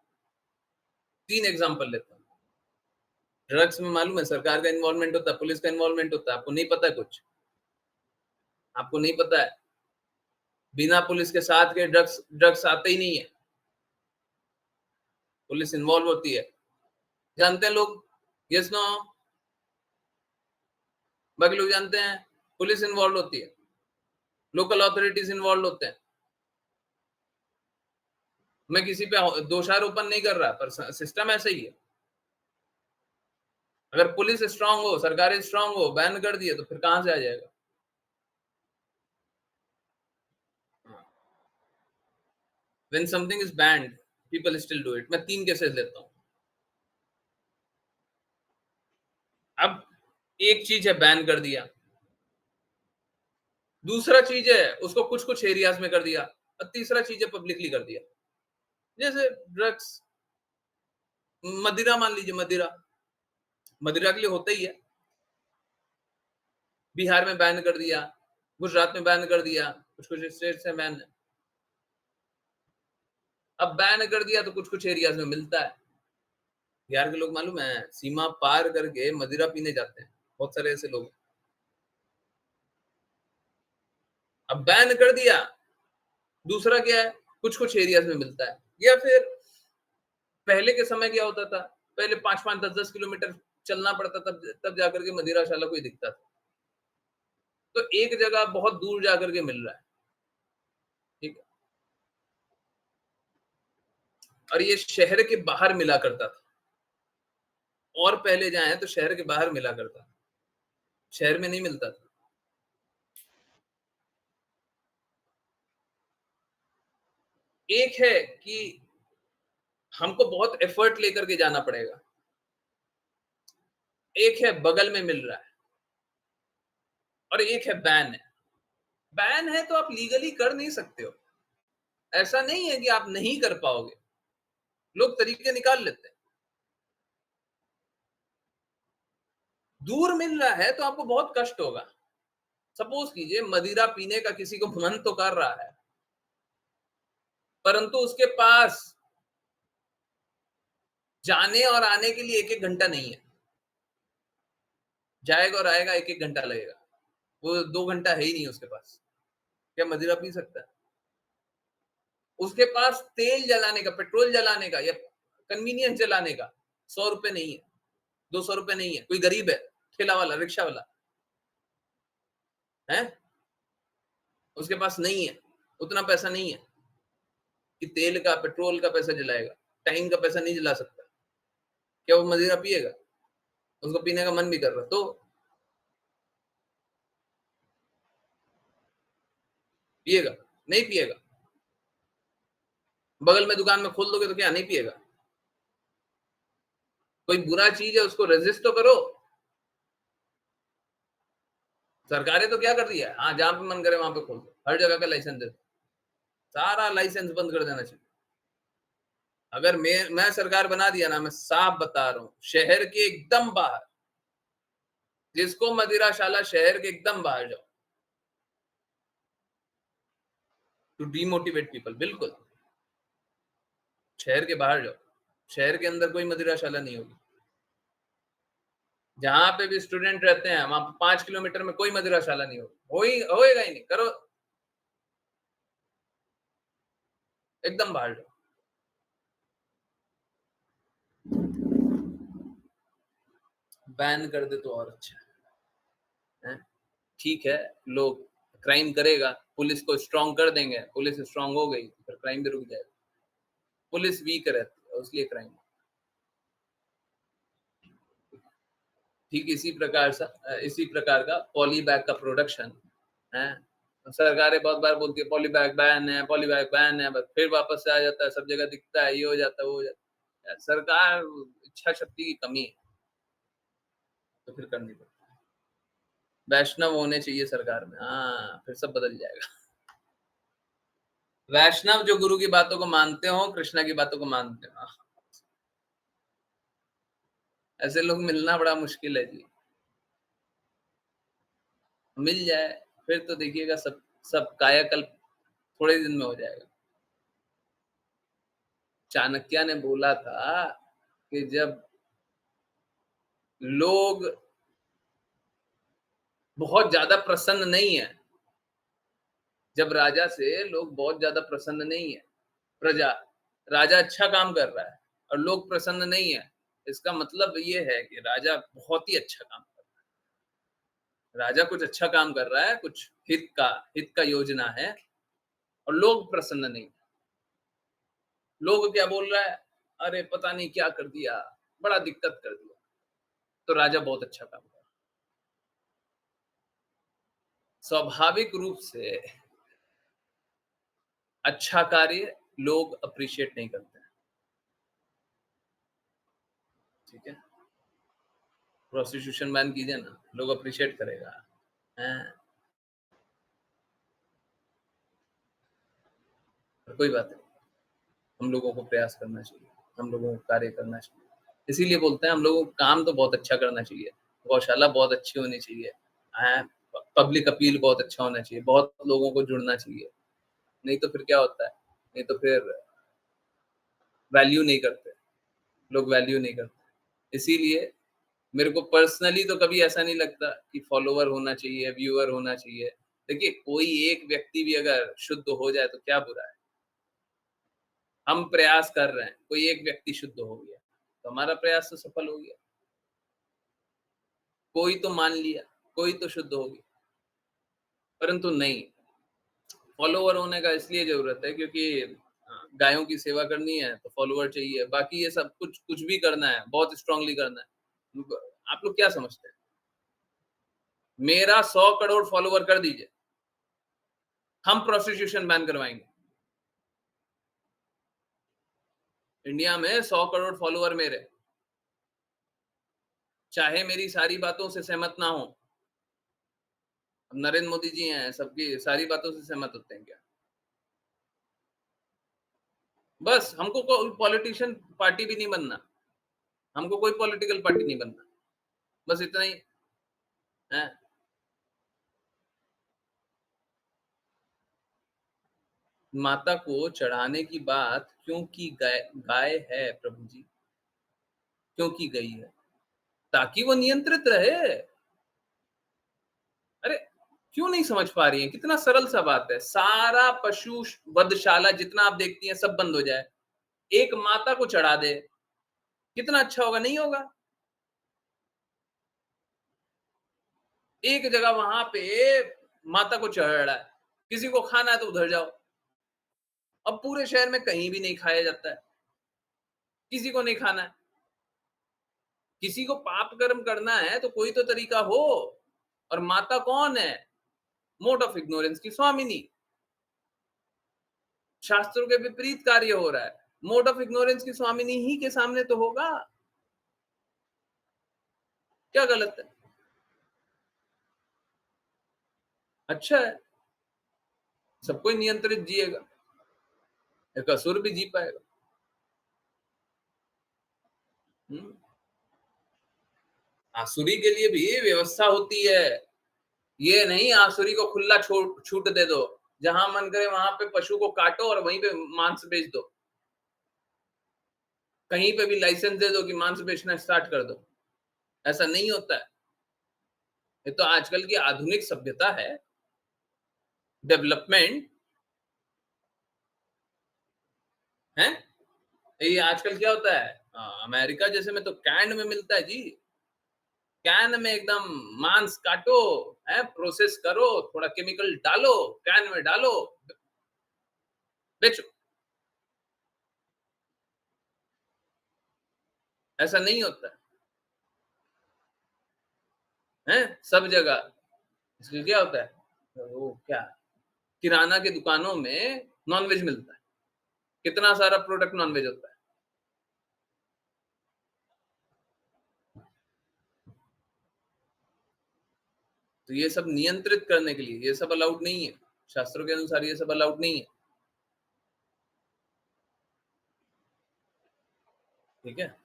A: ड्रग्स में मालूम है सरकार का इन्वॉल्वमेंट होता है, पुलिस का इन्वॉल्वमेंट होता है, आपको नहीं पता है कुछ, आपको नहीं पता है। बिना पुलिस के साथ के ड्रग्स आते ही नहीं है, पुलिस इन्वॉल्व होती है। जानते हैं लोग? Yes no? बाकी लोग जानते हैं पुलिस इन्वॉल्व होती है, लोकल अथॉरिटीज इन्वॉल्व होते हैं। मैं किसी पे दोषारोपण नहीं कर रहा, पर सिस्टम ऐसा ही है। अगर पुलिस स्ट्रांग हो, सरकार स्ट्रांग हो, बैन कर दिए तो फिर कहां से आ जाएगा? When something is banned, people still do it. मैं 3 केसेस लेता हूं। अब एक चीज है बैन कर दिया, दूसरा चीज है उसको कुछ कुछ एरियाज में कर दिया, और तीसरा चीज है पब्लिकली कर दिया। जैसे ड्रग्स, मदिरा मान लीजिए, मदिरा के लिए होता ही है। बिहार में बैन कर दिया, गुजरात में बैन कर दिया, कुछ कुछ स्टेट्स में बैन है। अब बैन कर दिया तो कुछ कुछ एरियाज में मिलता है। बिहार के लोग मालूम है सीमा पार करके मदिरा पीने जाते हैं, बहुत सारे ऐसे लोग। अब बैन कर दिया, दूसरा क्या है, कुछ कुछ एरियाज में मिलता है। या फिर पहले के समय क्या होता था, पहले 5-5, 10-10 किलोमीटर चलना पड़ता, तब जाकर के मदिराशाला कोई दिखता था। तो एक जगह बहुत दूर जाकर के मिल रहा है, ठीक है। और ये शहर के बाहर मिला करता था, और पहले जाए तो शहर के बाहर मिला करता था, शहर में नहीं मिलता था। एक है कि हमको बहुत एफर्ट लेकर के जाना पड़ेगा, एक है बगल में मिल रहा है, और एक है बैन है। बैन है तो आप लीगली कर नहीं सकते हो, ऐसा नहीं है कि आप नहीं कर पाओगे, लोग तरीके निकाल लेते हैं। दूर मिल रहा है तो आपको बहुत कष्ट होगा। सपोज कीजिए मदिरा पीने का किसी को मन तो कर रहा है, परंतु उसके पास जाने और आने के लिए 1-1 घंटा नहीं है, जाएगा और आएगा 1-1 घंटा लगेगा, वो 2 घंटा है ही नहीं उसके पास, क्या मदिरा पी सकता है? उसके पास तेल जलाने का, पेट्रोल जलाने का या कन्वीनियंस जलाने का 100 रुपए नहीं है, 200 रुपए नहीं है। कोई गरीब है, ठेला वाला, रिक्शा वाला है, उसके पास नहीं है, उतना पैसा नहीं है कि तेल का, पेट्रोल का पैसा जलाएगा, टाइम का पैसा नहीं जला सकता, क्या वो मदिरा पिएगा? उसको पीने का मन भी कर रहा तो पिएगा, नहीं पिएगा। बगल में दुकान में खोल दोगे तो क्या नहीं पिएगा? कोई बुरा चीज है उसको रेजिस्ट तो करो। सरकारें तो क्या कर रही है, हाँ जहां पे मन करे वहां पे खोल दो, हर जगह का लाइसेंस दे दो, सारा लाइसेंस बंद कर देना चाहिए। अगर मैं सरकार बना दिया ना, मैं साफ बता रहा हूं, शहर के एकदम बाहर, जिसको मदिराशाला शहर के एकदम बाहर जाओ, टू डीमोटिवेट पीपल, बिल्कुल शहर के बाहर जाओ, शहर के अंदर कोई मदिराशाला नहीं होगी। जहां पे भी स्टूडेंट रहते हैं वहां 5 किलोमीटर में कोई मदिराशाला नहीं होगी, होएगा ही नहीं। करो, एकदम बाहर जाओ। बैन कर दे तो और अच्छा है। ठीक है, लोग क्राइम करेगा, पुलिस को स्ट्रांग कर देंगे, पुलिस स्ट्रांग हो गई फिर क्राइम भी रुक जाएगा। पुलिस वीक रहती है इसलिए क्राइम। ठीक इसी प्रकार का पॉली बैग का प्रोडक्शन है। सरकारें बहुत बार बोलती है पॉली बैग बैन है, पॉली बैग बैन है, बस फिर वापस से आ जाता है, सब जगह दिखता है, ये हो जाता है, वो हो जाता है। सरकार इच्छा शक्ति की कमी है, तो फिर करनी पड़ती है। वैष्णव होने चाहिए सरकार में, हाँ फिर सब बदल जाएगा। वैष्णव जो गुरु की बातों को मानते हो, कृष्णा की बातों को मानते हो, ऐसे लोग मिलना बड़ा मुश्किल है जी। मिल जाए फिर तो देखिएगा सब सब कायाकल्प थोड़े दिन में हो जाएगा। चाणक्य ने बोला था कि जब लोग बहुत ज्यादा प्रसन्न नहीं है, जब राजा से लोग बहुत ज्यादा प्रसन्न नहीं है, प्रजा, राजा अच्छा काम कर रहा है और लोग प्रसन्न नहीं है, इसका मतलब ये है कि राजा बहुत ही अच्छा काम कर रहा है। राजा कुछ अच्छा काम कर रहा है, कुछ हित का योजना है और लोग प्रसन्न नहीं। लोग क्या बोल रहा है, अरे पता नहीं क्या कर दिया, बड़ा दिक्कत कर दिया, तो राजा बहुत अच्छा काम कर रहा है। स्वाभाविक रूप से अच्छा कार्य लोग अप्रिशिएट नहीं करते हैं। ठीक है, प्रोस्टिट्यूशन बैन कीजिए ना, लोग अप्रिशिएट करेगा। कोई बात नहीं, हम लोगों को प्रयास करना चाहिए, हम लोगों को कार्य करना चाहिए। इसीलिए बोलते हैं हम लोगों को काम तो बहुत अच्छा करना चाहिए, गौशाला बहुत अच्छी होनी चाहिए, पब्लिक अपील बहुत अच्छा होना चाहिए, बहुत लोगों को जुड़ना चाहिए। नहीं तो फिर क्या होता है, नहीं तो फिर वैल्यू नहीं करते लोग, वैल्यू नहीं करते। इसीलिए मेरे को पर्सनली तो कभी ऐसा नहीं लगता कि फॉलोवर होना चाहिए, व्यूअर होना चाहिए। देखिए कोई एक व्यक्ति भी अगर शुद्ध हो जाए तो क्या बुरा है। हम प्रयास कर रहे हैं, कोई एक व्यक्ति शुद्ध हो गया तो हमारा प्रयास तो सफल हो गया। कोई तो मान लिया, कोई तो शुद्ध हो गया, परंतु नहीं, फॉलोवर होने का इसलिए जरूरत है क्योंकि गायों की सेवा करनी है तो फॉलोवर चाहिए। बाकी ये सब कुछ भी करना है, बहुत स्ट्रांगली करना है। आप लोग क्या समझते हैं, मेरा 100 करोड़ फॉलोवर कर दीजिए, हम प्रोस्टिट्यूशन बैन करवाएंगे। इंडिया में 100 करोड़ फॉलोवर मेरे, चाहे मेरी सारी बातों से सहमत ना हो। अब नरेंद्र मोदी जी हैं, सबकी सारी बातों से सहमत होते हैं क्या? बस हमको कोई पॉलिटिशियन पार्टी भी नहीं बनना, हमको कोई पॉलिटिकल पार्टी नहीं बनना, बस इतना ही है। माता को चढ़ाने की बात क्यों की गाय है प्रभु जी, क्यों की गई है? ताकि वो नियंत्रित रहे। अरे क्यों नहीं समझ पा रही हैं? कितना सरल सा बात है। सारा पशु वधशाला जितना आप देखती हैं सब बंद हो जाए, एक माता को चढ़ा दे, कितना अच्छा होगा? नहीं होगा? एक जगह वहां पे माता को चढ़ रहा है, किसी को खाना है तो उधर जाओ। अब पूरे शहर में कहीं भी नहीं खाया जाता है, किसी को नहीं खाना है, किसी को पाप कर्म करना है तो कोई तो तरीका हो। और माता कौन है? मोड ऑफ इग्नोरेंस की स्वामिनी। शास्त्रों के विपरीत कार्य हो रहा है, मोड ऑफ इग्नोरेंस की स्वामिनी ही के सामने तो होगा। क्या गलत है? अच्छा है, सब कोई नियंत्रित जिएगा, एक असुर भी जी पाएगा। आसुरी के लिए भी व्यवस्था होती है। ये नहीं आसुरी को खुला छूट दे दो, जहां मन करे वहां पे पशु को काटो और वहीं पे मांस बेच दो। कहीं पे भी लाइसेंस दे दो कि मांस बेचना स्टार्ट कर दो। ऐसा नहीं होता है। ये तो आजकल की आधुनिक सभ्यता है, डेवलपमेंट है। ये आजकल क्या होता है, अमेरिका जैसे में तो कैन में मिलता है जी। कैन में एकदम मांस काटो, है, प्रोसेस करो, थोड़ा केमिकल डालो, कैन में डालो, बेचो। ऐसा नहीं होता है सब जगह। इसलिए क्या होता है, वो क्या, किराना की दुकानों में नॉनवेज मिलता है, कितना सारा प्रोडक्ट नॉनवेज होता है। तो ये सब नियंत्रित करने के लिए ये सब अलाउड नहीं है, शास्त्रों के अनुसार ये सब अलाउड नहीं है। ठीक है,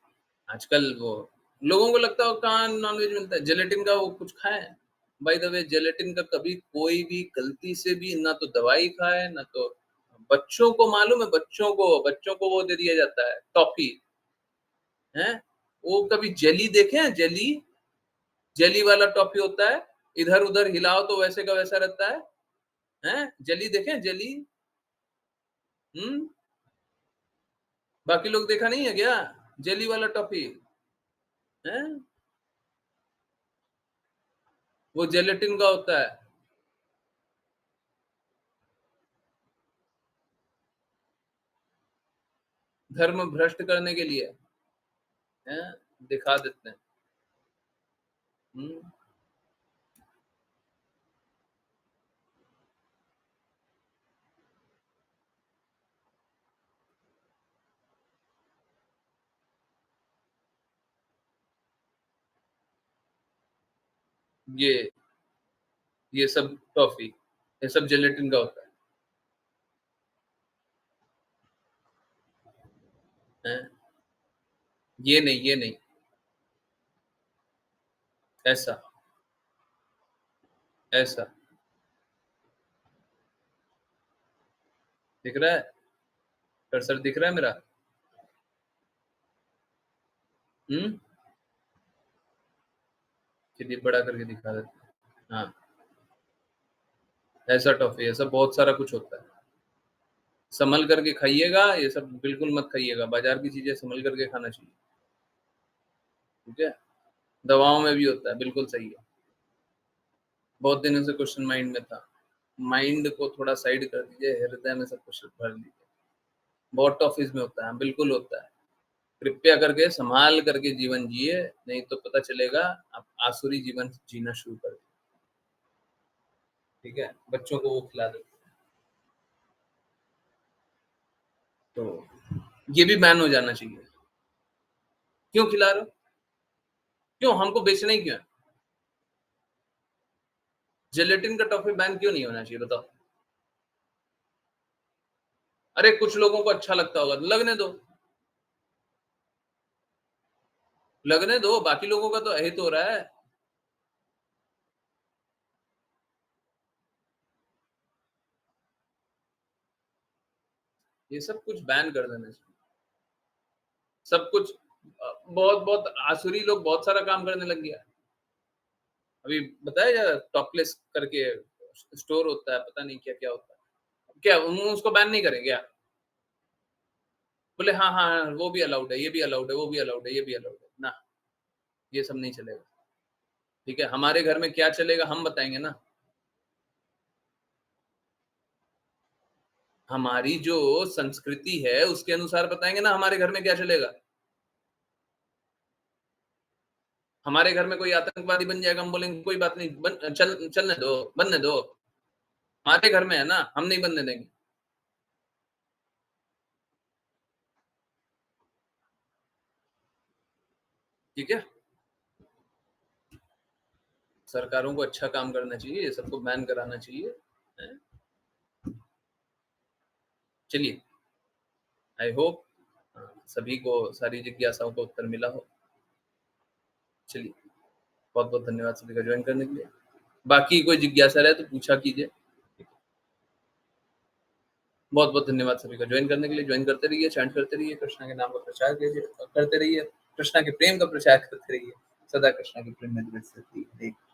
A: आजकल वो लोगों को लगता है कहाँ नॉनवेज मिलता है, जेलेटिन का वो कुछ खाए। बाय द वे जेलेटिन का कभी कोई भी गलती से भी ना तो दवाई खाए ना तो, बच्चों को मालूम है, बच्चों को वो दे दिया जाता है टॉफी, है। वो कभी जेली देखे हैं? जेली वाला टॉफी होता है, इधर उधर हिलाओ तो वैसे का वैसा रहता है, हैं? जेली देखे हैं? जेली? बाकी लोग देखा नहीं है क्या जेली वाला टॉफी? हैं? वो जेलेटिन का होता है। धर्म भ्रष्ट करने के लिए, हैं? दिखा देते हैं। हम्म ये ये सब टॉफी, ये सब जेलेटिन का होता है, हैं? ये नहीं, ऐसा ऐसा दिख रहा है, कर्सर दिख रहा है मेरा? हम्म चलिए बड़ा करके दिखा देते हैं। हाँ, ऐसा टॉफी, ऐसा बहुत सारा कुछ होता है। संभल करके खाइएगा, ये सब बिल्कुल मत खाइएगा, बाजार की चीजें संभल करके खाना चाहिए। ठीक है, दवाओं में भी होता है, बिल्कुल सही है। बहुत दिनों से क्वेश्चन माइंड में था, माइंड को थोड़ा साइड कर दीजिए, हृदय में सब कुछ भर लीजिए। बहुत टॉफीज में होता है, बिल्कुल होता है। कृपया करके संभाल करके जीवन जिए, नहीं तो पता चलेगा आप आसुरी जीवन जीना शुरू कर दें। ठीक है, बच्चों को वो खिला दो, तो ये भी बैन हो जाना चाहिए। क्यों खिला रहे हो? क्यों हमको बेचना ही क्यों है? जेलेटिन का टॉफी बैन क्यों नहीं होना चाहिए बताओ? अरे कुछ लोगों को अच्छा लगता होगा, लगने दो, लगने दो, बाकी लोगों का तो अहित हो रहा है। ये सब कुछ बैन कर देना चाहिए, सब कुछ। बहुत बहुत आसुरी लोग बहुत सारा काम करने लग गया। अभी बताया जा, टॉपलेस करके स्टोर होता है, पता नहीं क्या क्या होता है, क्या उसको बैन नहीं करेंगे क्या? बोले हाँ हाँ हाँ, वो भी अलाउड है, ये भी अलाउड है, वो भी अलाउड है, ये भी अलाउड है ना, ये सब नहीं चलेगा। ठीक है, हमारे घर में क्या चलेगा हम बताएंगे ना, हमारी जो संस्कृति है उसके अनुसार बताएंगे ना हमारे घर में क्या चलेगा। हमारे घर में कोई आतंकवादी बन जाएगा, हम बोलेंगे कोई बात नहीं, चलने दो, बनने दो। हमारे घर में है ना, हम नहीं बनने देंगे। ठीक है? सरकारों को अच्छा काम करना चाहिए, सबको बैन कराना चाहिए। चलिए, आई होप सभी को सारी जिज्ञासाओं का उत्तर मिला हो। चलिए, बहुत-बहुत धन्यवाद सभी का ज्वाइन करने के लिए। बाकी कोई जिज्ञासा रहे तो पूछा कीजिए। बहुत-बहुत धन्यवाद सभी का ज्वाइन करने के लिए। ज्वाइन करते रहिए, चैंट करते रहिए, कृष्णा के नाम का प्रचार कीजिए करते रहिए, कृष्णा के प्रेम का प्रचार करते रहिए। सदा कृष्णा के प्रेम में रहिए।